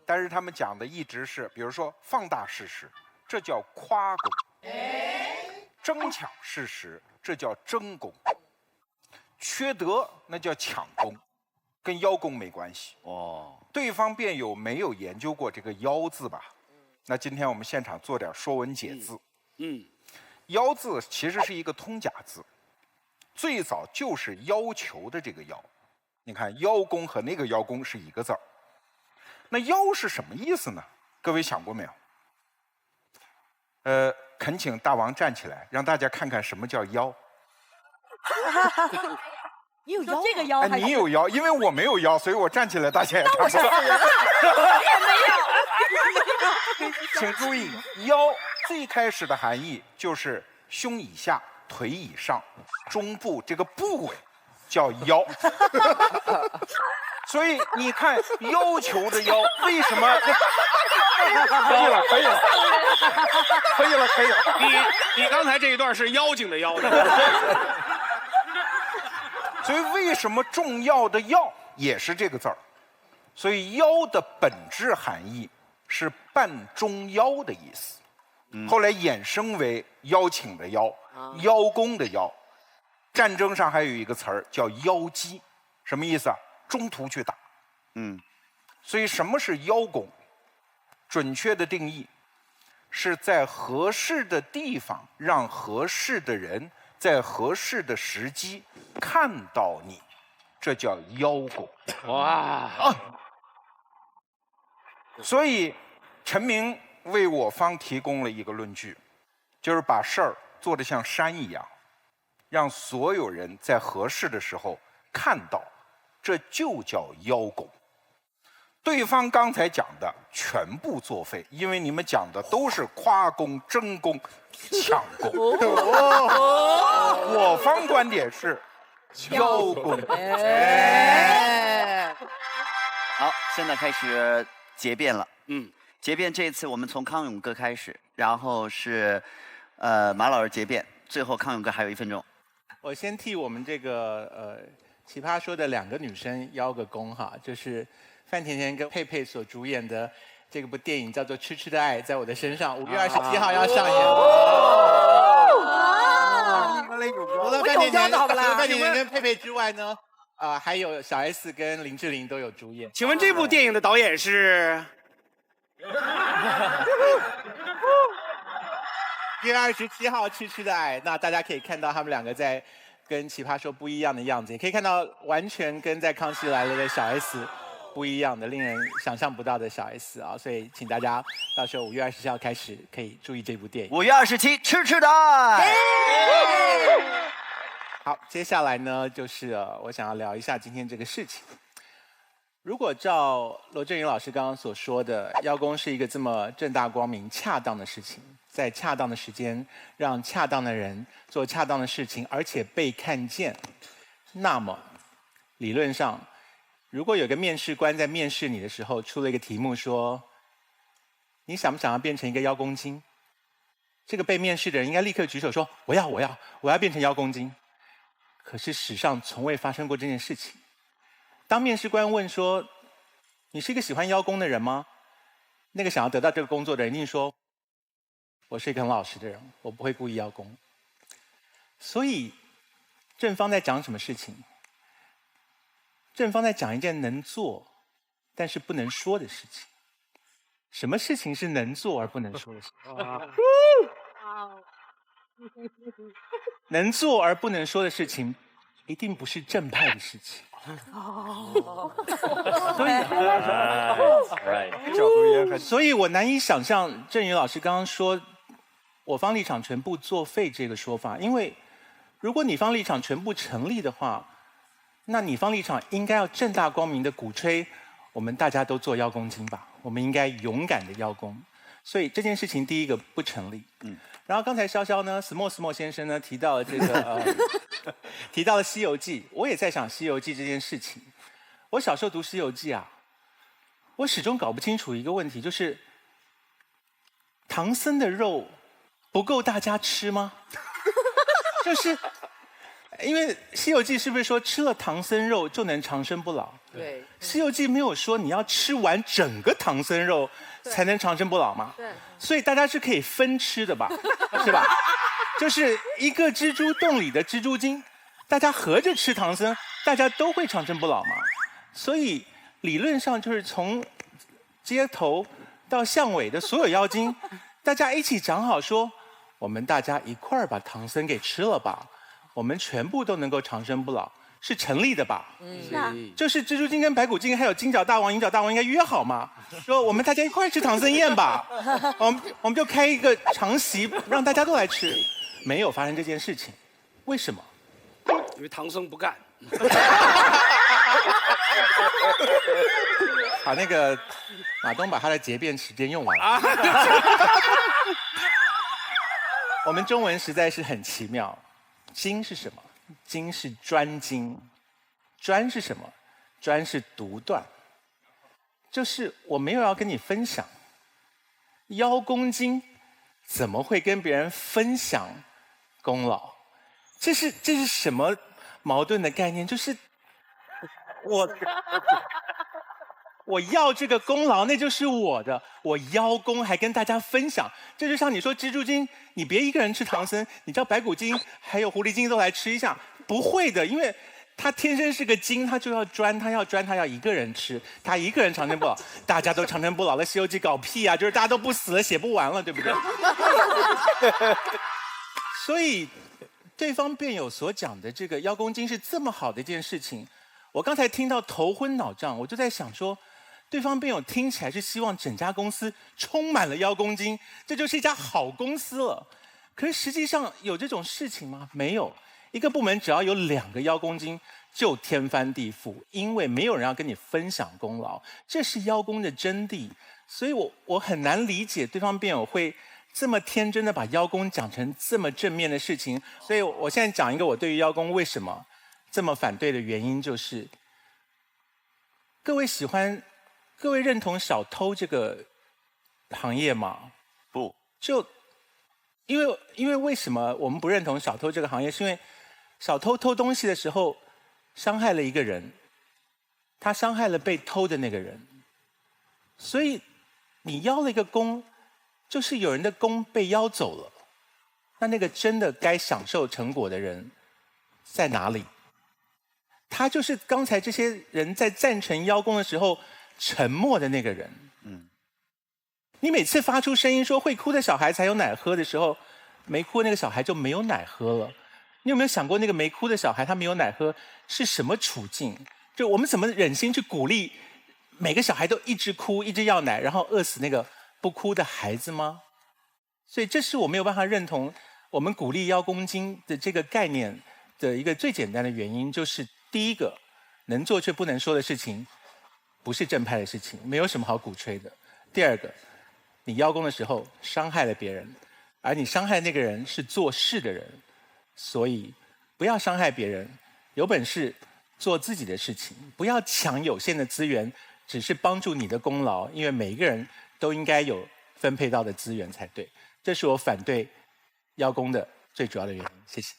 但是他们讲的一直是，比如说放大事实，这叫夸功；争抢事实，这叫争功；缺德那叫抢功。跟邀功没关系哦。对方辩友没有研究过这个邀字吧？那今天我们现场做点说文解字。邀字其实是一个通假字，最早就是要求的这个邀。你看邀功和那个邀功是一个字儿。那腰是什么意思呢？各位想过没有？恳请大王站起来，让大家看看什么叫腰。你有腰？这个腰还是？你有腰，因为我没有腰，所以我站起来，大家也看不到。我也没有。请注意，腰最开始的含义就是胸以下、腿以上、中部这个部位叫腰。所以你看，要求的要为什么？可以了，可以了，可以了，可以了。你刚才这一段是妖精的妖。所以为什么重要的要也是这个字儿？所以腰的本质含义是半中腰的意思，后来衍生为邀请的邀、邀功的邀。战争上还有一个词儿叫邀击，什么意思啊？中途去打。所以什么是邀功？准确的定义是在合适的地方，让合适的人在合适的时机看到你，这叫邀功。哇！所以陈明为我方提供了一个论据，就是把事儿做得像山一样，让所有人在合适的时候看到，这就叫邀功。对方刚才讲的全部作废，因为你们讲的都是夸功、争功、抢功。我方观点是邀功。好，现在开始结辩了。结辩这一次我们从康永哥开始，然后是马老师结辩，最后康永哥还有1分钟。我先替我们这个奇葩说的2个女生邀个功哈，就是范甜甜跟佩佩所主演的这部电影叫做《痴痴的爱在我的身上》，5月27号要上演。除了范甜甜跟佩佩之外呢，还有小 S 跟林志玲都有主演。请问这部电影的导演是？1月27号《痴痴的爱》，那大家可以看到他们2个在跟奇葩说不一样的样子，也可以看到完全跟在康熙来了的小 S 不一样的，令人想象不到的小 S 啊！所以请大家到时候5月27号开始可以注意这部电影。5月27，痴痴的爱。好，接下来呢，就是我想要聊一下今天这个事情。如果照罗振宇老师刚刚所说的，邀功是一个这么正大光明、恰当的事情，在恰当的时间，让恰当的人做恰当的事情，而且被看见，那么理论上，如果有个面试官在面试你的时候出了一个题目说，你想不想要变成一个邀功精？这个被面试的人应该立刻举手说，我要变成邀功精。可是史上从未发生过这件事情。当面试官问说，你是一个喜欢邀功的人吗？那个想要得到这个工作的人一定说，我是一个很老实的人，我不会故意邀功。所以正方在讲什么事情？正方在讲一件能做但是不能说的事情。什么事情是能做而不能说的事情？能做而不能说的事情，一定不是正派的事情。所以我难以想象振宇老师刚刚说我方立场全部作废这个说法，因为如果你方立场全部成立的话，那你方立场应该要正大光明的鼓吹我们大家都做邀功精吧，我们应该勇敢的邀功。所以这件事情第一个不成立。然后刚才潇潇呢 ，Small 先生呢提到了这个提到了《西游记》，我也在想《西游记》这件事情。我小时候读《西游记》啊，我始终搞不清楚一个问题，就是唐僧的肉不够大家吃吗？就是因为《西游记》是不是说吃了唐僧肉就能长生不老？对，《西游记》没有说你要吃完整个唐僧肉才能长生不老吗？对，所以大家是可以分吃的吧？是吧？就是一个蜘蛛洞里的蜘蛛精，大家合着吃唐僧，大家都会长生不老嘛。所以理论上就是从街头到巷尾的所有妖精，大家一起讲好说，我们大家一块儿把唐僧给吃了吧，我们全部都能够长生不老。是成立的吧？是就是蜘蛛精跟白骨精还有金角大王、银角大王应该约好嘛，说我们大家一块吃唐僧宴吧，我们就开一个长席，让大家都来吃。没有发生这件事情，为什么？因为唐僧不干。好，那个马东把他的结辩时间用完了。我们中文实在是很奇妙，精是什么？精是专精，专是什么？专是独断。就是我没有要跟你分享，邀功精怎么会跟别人分享功劳？这是什么矛盾的概念？就是我要这个功劳，那就是我的，我邀功还跟大家分享。这就像你说蜘蛛精，你别一个人吃唐僧，你叫白骨精还有狐狸精都来吃一下，不会的，因为他天生是个精，他就要专，他要一个人吃，他一个人长生不老，大家都长生不老了，《西游记》搞屁啊，就是大家都不死了，写不完了，对不对？所以对方辩友所讲的这个邀功精是这么好的一件事情，我刚才听到头昏脑胀，我就在想说，对方辩友听起来是希望整家公司充满了邀功精，这就是一家好公司了。可是实际上有这种事情吗？没有。一个部门只要有2个邀功精，就天翻地覆，因为没有人要跟你分享功劳，这是邀功的真谛。所以我很难理解对方辩友会这么天真的把邀功讲成这么正面的事情。所以我现在讲一个我对于邀功为什么这么反对的原因，就是各位认同小偷这个行业吗？不，就因为为什么我们不认同小偷这个行业？是因为小偷偷东西的时候伤害了一个人，他伤害了被偷的那个人，所以你邀了一个功，就是有人的功被邀走了，那个真的该享受成果的人在哪里？他就是刚才这些人在赞成邀功的时候沉默的那个人。你每次发出声音说会哭的小孩才有奶喝的时候，没哭的那个小孩就没有奶喝了。你有没有想过那个没哭的小孩他没有奶喝是什么处境？就我们怎么忍心去鼓励每个小孩都一直哭一直要奶，然后饿死那个不哭的孩子吗？所以这是我没有办法认同我们鼓励邀功精的这个概念的一个最简单的原因，就是第一个，能做却不能说的事情不是正派的事情，没有什么好鼓吹的。第二个，你邀功的时候伤害了别人，而你伤害那个人是做事的人，所以不要伤害别人，有本事做自己的事情，不要抢有限的资源，只是帮助你的功劳，因为每一个人都应该有分配到的资源才对。这是我反对邀功的最主要的原因。谢谢。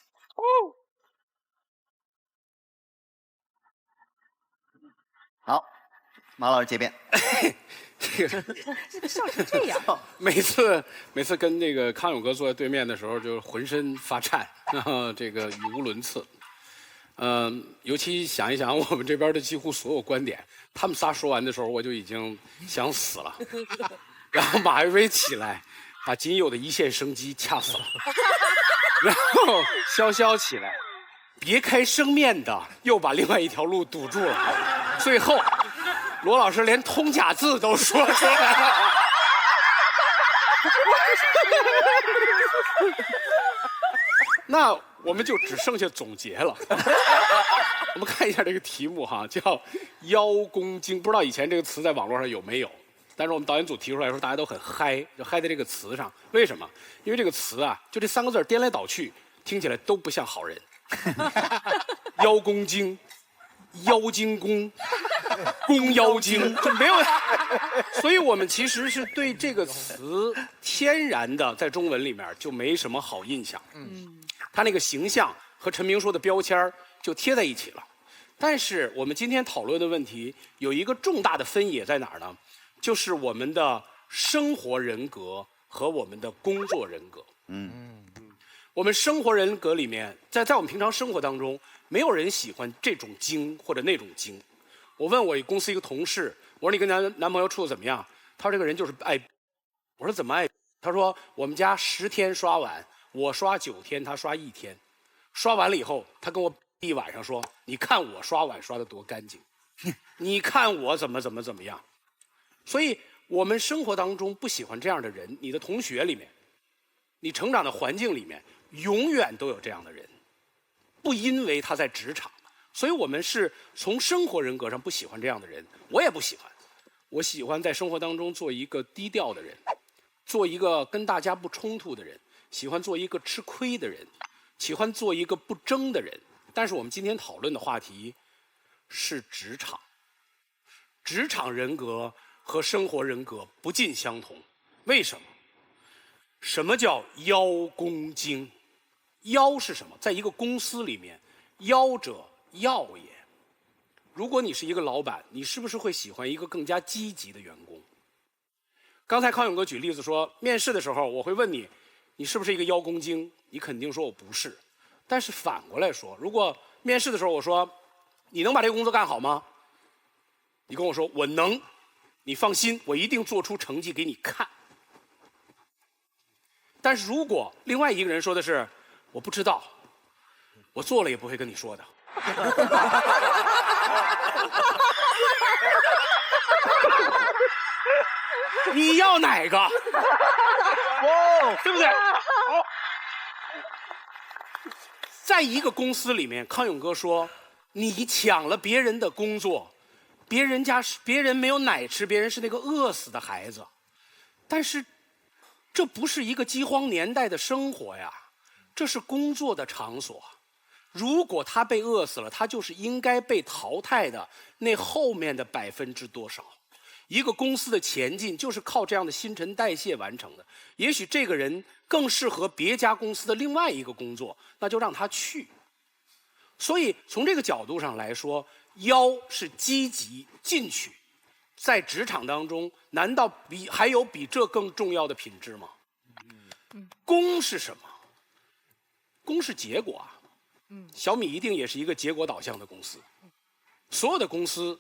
好，马老师结辩。这个笑成这样。每次跟那个康永哥坐在对面的时候，就浑身发颤，然后这个语无伦次。尤其想一想我们这边的几乎所有观点，他们仨说完的时候，我就已经想死了。然后马薇薇起来，把仅有的一线生机掐死了。然后潇潇起来，别开生面的，又把另外一条路堵住了。最后，罗老师连通假字都说出来了。那我们就只剩下总结了。我们看一下这个题目哈，叫“邀功精”，不知道以前这个词在网络上有没有？但是我们导演组提出来说，大家都很嗨，就嗨在这个词上。为什么？因为这个词啊，就这3个字颠来倒去，听起来都不像好人。邀功精、妖精功、公妖精，就没有。所以我们其实是对这个词天然的在中文里面就没什么好印象。他那个形象和陈明说的标签就贴在一起了。但是我们今天讨论的问题有一个重大的分野在哪儿呢？就是我们的生活人格和我们的工作人格。我们生活人格里面，在我们平常生活当中，没有人喜欢这种精或者那种精。我问我公司一个同事，我说你跟男朋友处的怎么样？他说这个人就是爱。我说怎么爱？他说我们家10天刷碗，我刷9天，他刷1天。刷完了以后，他跟我一晚上说，你看我刷碗刷得多干净，你看我怎么样。所以我们生活当中不喜欢这样的人，你的同学里面，你成长的环境里面，永远都有这样的人，不因为他在职场。所以我们是从生活人格上不喜欢这样的人，我也不喜欢。我喜欢在生活当中做一个低调的人，做一个跟大家不冲突的人，喜欢做一个吃亏的人，喜欢做一个不争的人。但是我们今天讨论的话题是职场，职场人格和生活人格不尽相同。为什么？什么叫邀功精？邀是什么？在一个公司里面，邀者要也。如果你是一个老板，你是不是会喜欢一个更加积极的员工？刚才康永哥举例子说，面试的时候我会问你，你是不是一个邀功精？你肯定说我不是。但是反过来说，如果面试的时候我说，你能把这个工作干好吗？你跟我说我能，你放心，我一定做出成绩给你看。但是如果另外一个人说的是，我不知道，我做了也不会跟你说的。你要哪个？对不对？在一个公司里面，康永哥说，你抢了别人的工作，别人没有奶吃，别人是那个饿死的孩子。但是，这不是一个饥荒年代的生活呀，这是工作的场所。如果他被饿死了，他就是应该被淘汰的那后面的%多少。一个公司的前进就是靠这样的新陈代谢完成的。也许这个人更适合别家公司的另外一个工作，那就让他去。所以从这个角度上来说，邀是积极进取。在职场当中，难道还有比这更重要的品质吗？功是什么？功是结果啊。小米一定也是一个结果导向的公司。所有的公司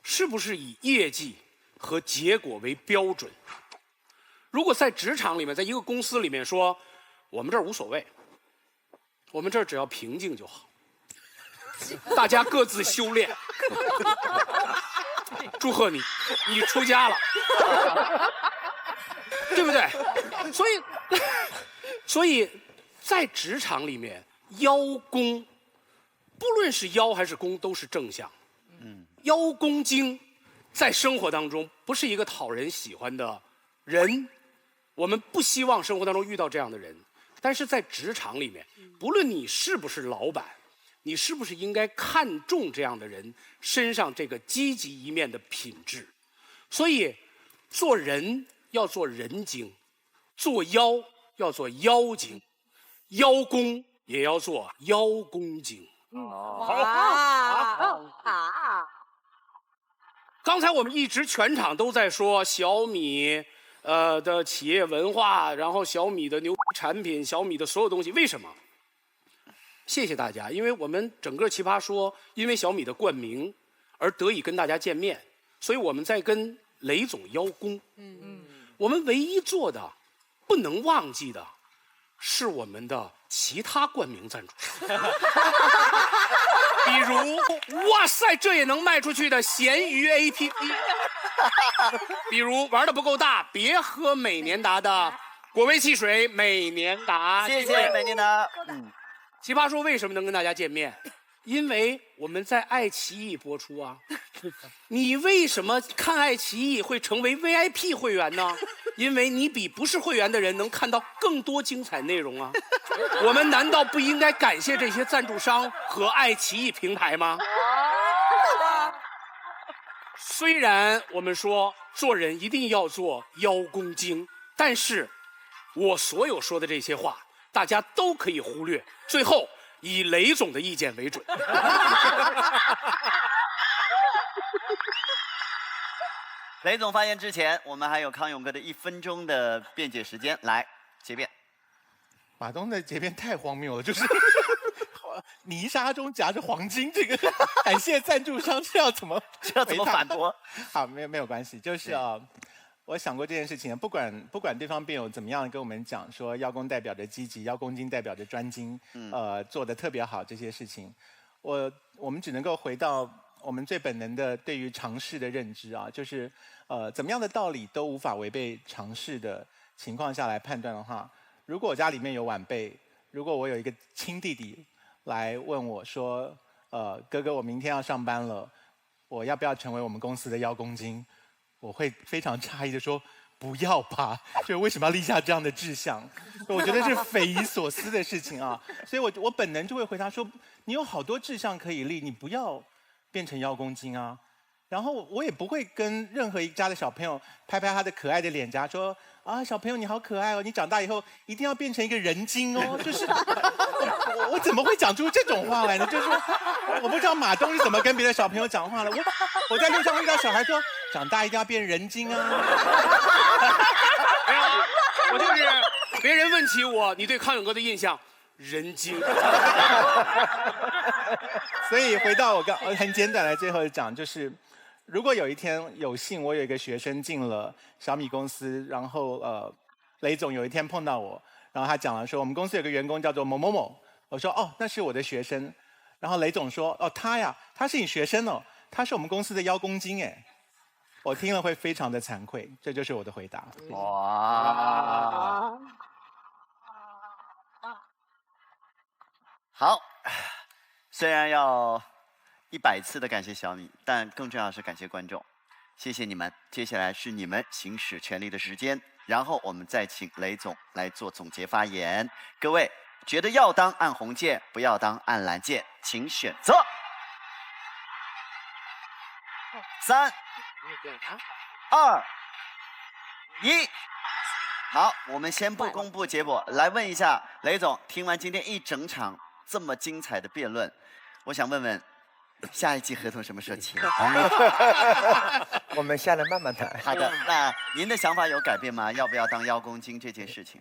是不是以业绩和结果为标准？如果在职场里面，在一个公司里面说，我们这儿无所谓，我们这儿只要平静就好，大家各自修炼。祝贺你，你出家了，对不对？所以在职场里面，邀功，不论是邀还是功，都是正向。邀功精在生活当中不是一个讨人喜欢的人，我们不希望生活当中遇到这样的人。但是在职场里面，不论你是不是老板，你是不是应该看重这样的人身上这个积极一面的品质？所以，做人要做人精，做妖要做妖精，邀功也要做邀功精。刚才我们一直全场都在说小米的企业文化，然后小米的牛产品，小米的所有东西，为什么？谢谢大家，因为我们整个奇葩说因为小米的冠名而得以跟大家见面，所以我们在跟雷总邀功。我们唯一做的不能忘记的是我们的其他冠名赞助商，比如哇塞，这也能卖出去的闲鱼 APP， 比如玩的不够大，别喝美年达的果味汽水，美年达，谢谢美年达。奇葩说为什么能跟大家见面？因为我们在爱奇艺播出啊。你为什么看爱奇艺会成为 VIP 会员呢？因为你比不是会员的人能看到更多精彩内容啊。我们难道不应该感谢这些赞助商和爱奇艺平台吗？虽然我们说做人一定要做邀功精，但是我所有说的这些话大家都可以忽略，最后以雷总的意见为准。雷总发言之前，我们还有康永哥的1分钟的辩解时间，来结辩。马东的结辩太荒谬了，就是泥沙中夹着黄金，这个感谢赞助商是要怎么反驳？好，没有关系，就是我想过这件事情，不管对方辩友怎么样跟我们讲说邀功代表着积极，邀功精代表着专精，做得特别好这些事情，我们只能够回到我们最本能的对于常识的认知啊，就是怎么样的道理都无法违背常识的情况下来判断的话，如果我家里面有晚辈，如果我有一个亲弟弟来问我说，哥哥，我明天要上班了，我要不要成为我们公司的邀功精？我会非常诧异的说，不要吧，就为什么要立下这样的志向？我觉得是匪夷所思的事情啊，所以我本能就会回答说，你有好多志向可以立，你不要变成邀功精啊。然后我也不会跟任何一家的小朋友拍拍他的可爱的脸颊说，啊，小朋友你好可爱哦，你长大以后一定要变成一个人精哦。就是我怎么会讲出这种话来呢？就是我不知道马东是怎么跟别的小朋友讲话了。我在路上遇到小孩说，长大一定要变人精啊。没有，我就是别人问起我，你对康永哥的印象，人精。所以回到我很简短的最后讲，就是如果有一天有幸我有一个学生进了小米公司，然后雷总有一天碰到我，然后他讲了说我们公司有个员工叫做某某某，我说哦那是我的学生，然后雷总说哦他呀，他是你学生哦，他是我们公司的邀功精哎，我听了会非常的惭愧，这就是我的回答。哇，好，虽然要100次的感谢小米，但更重要的是感谢观众，谢谢你们。接下来是你们行使权利的时间，然后我们再请雷总来做总结发言。各位觉得要当按红键，不要当按蓝键，请选择。3、2、1。好，我们先不公布结果，来问一下雷总，听完今天一整场这么精彩的辩论，我想问问，下一季合同什么时候签？我们下来慢慢谈。好的，那您的想法有改变吗？要不要当邀功精这件事情？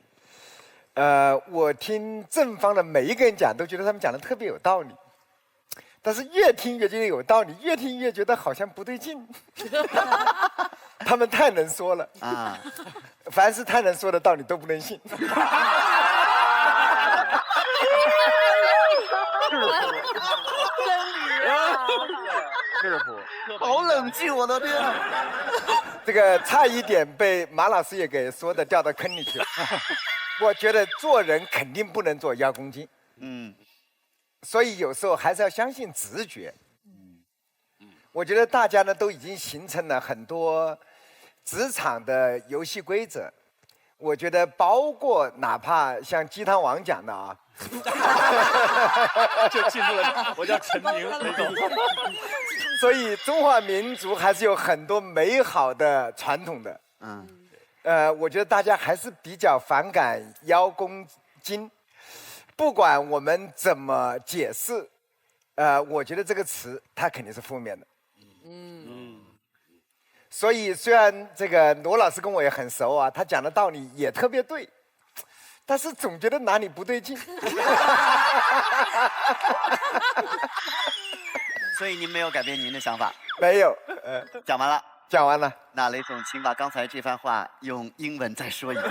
我听正方的每一个人讲，都觉得他们讲的特别有道理，但是越听越觉得有道理，越听越觉得好像不对劲。他们太能说了啊！凡是太能说的道理都不能信。是好冷静，我的天！这个差一点被马老师也给说的掉到坑里去了。我觉得做人肯定不能做邀功精，所以有时候还是要相信直觉。我觉得大家呢都已经形成了很多职场的游戏规则，我觉得包括哪怕像鸡汤王讲的啊。就记住了，我叫陈明，雷总。所以中华民族还是有很多美好的传统的。我觉得大家还是比较反感邀功精，不管我们怎么解释，我觉得这个词它肯定是负面的。所以虽然这个罗老师跟我也很熟啊，他讲的道理也特别对。但是总觉得哪里不对劲。所以您没有改变您的想法？没有。讲完了。讲完了。那雷总，请把刚才这番话用英文再说一遍。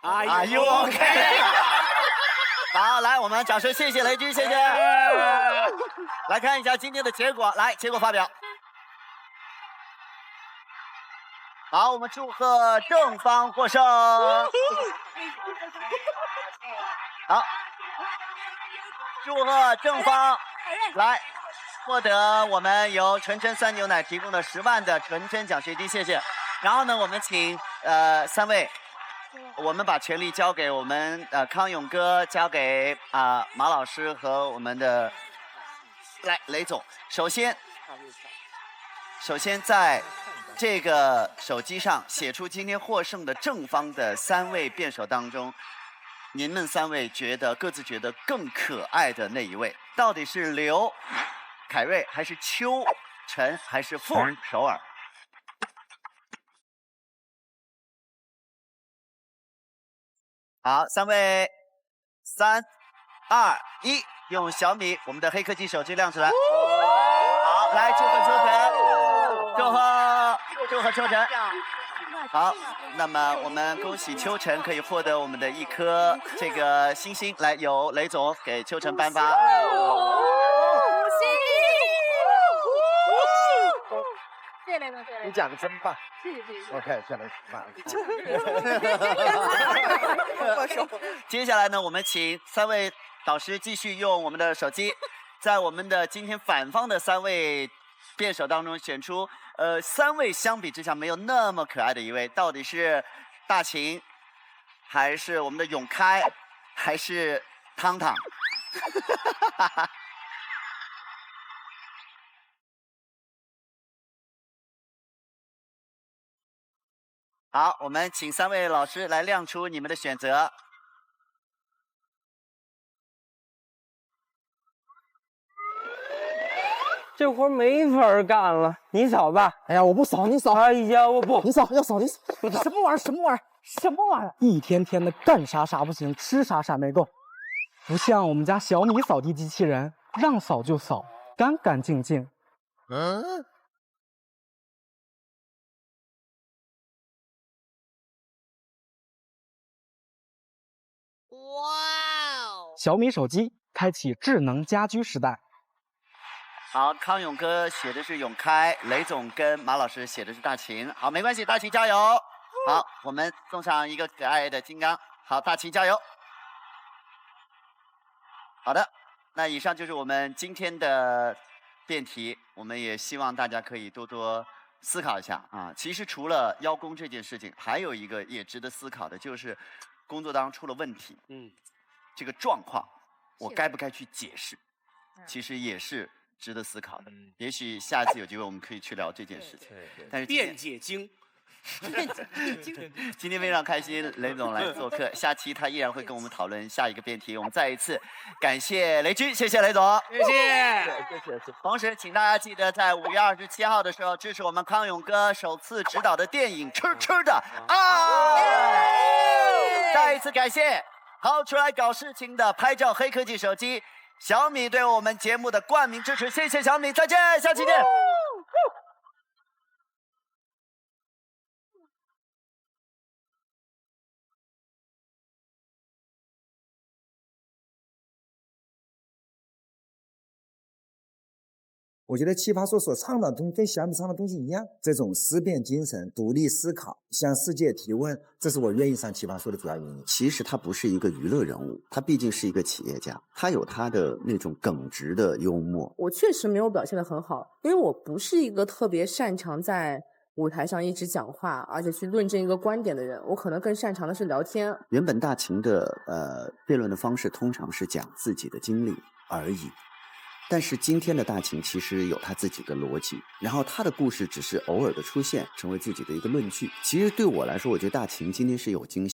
Are you okay？ 好，来，我们掌声谢谢雷军，谢谢。来看一下今天的结果，来，结果发表。好，我们祝贺正方获胜。好，祝贺正方来获得我们由纯真酸牛奶提供的10万的纯真奖学金，谢谢。然后呢，我们请3位。我们把权力交给我们康永哥，交给马老师和我们的雷总。首先在这个手机上写出今天获胜的正方的3位辩手当中，您们3位各自觉得更可爱的那一位，到底是刘凯瑞还是邱晨还是傅首尔？好，3位，3、2、1，用小米我们的黑科技手机亮出来。好，来祝贺邱晨，祝贺邱晨。好，那么我们恭喜秋晨可以获得我们的1颗这个星星，来由雷总给秋晨颁发。谢谢雷总，谢谢雷总。你讲的真棒。谢谢谢谢。我看下来棒。接下来呢，我们请3位导师继续用我们的手机，在我们的今天反方的3位辩手当中选出，3位相比之下没有那么可爱的一位，到底是大秦，还是我们的永开，还是汤汤？好，我们请3位老师来亮出你们的选择。这活没法干了，你扫吧。哎呀，我不扫，你扫。哎呀，我不，你扫，要扫你扫。什么玩意儿？什么玩意儿？什么玩意儿？一天天的干啥啥不行，吃啥啥没够，不像我们家小米扫地机器人，让扫就扫，干干净净。哇哦！小米手机开启智能家居时代。好，康永哥写的是永开，雷总跟马老师写的是大秦。好，没关系，大秦加油。好，我们送上一个可爱的金刚。好，大秦加油。好的，那以上就是我们今天的辩题，我们也希望大家可以多多思考一下啊。其实除了邀功这件事情，还有一个也值得思考的，就是工作当中出了问题，这个状况我该不该去解释，其实也是值得思考的。也许下一次有机会我们可以去聊这件事情。但是辩解经。今天非常开心，雷总来做客，下期他依然会跟我们讨论下一个辩题。我们再一次感谢雷军，谢谢雷总，谢谢。同时，请大家记得在5月27号的时候支持我们康永哥首次执导的电影《吃吃的爱》。再一次感谢掏出来搞事情的拍照黑科技手机小米对我们节目的冠名支持，谢谢小米，再见，下期见。我觉得奇葩说所倡导的东西跟小米倡导的东西一样，这种思辨精神、独立思考、向世界提问，这是我愿意上奇葩说的主要原因。其实他不是一个娱乐人物，他毕竟是一个企业家，他有他的那种耿直的幽默。我确实没有表现得很好，因为我不是一个特别擅长在舞台上一直讲话，而且去论证一个观点的人，我可能更擅长的是聊天。原本大秦的辩论的方式通常是讲自己的经历而已。但是今天的大秦其实有他自己的逻辑，然后他的故事只是偶尔的出现，成为自己的一个论据。其实对我来说，我觉得大秦今天是有惊喜。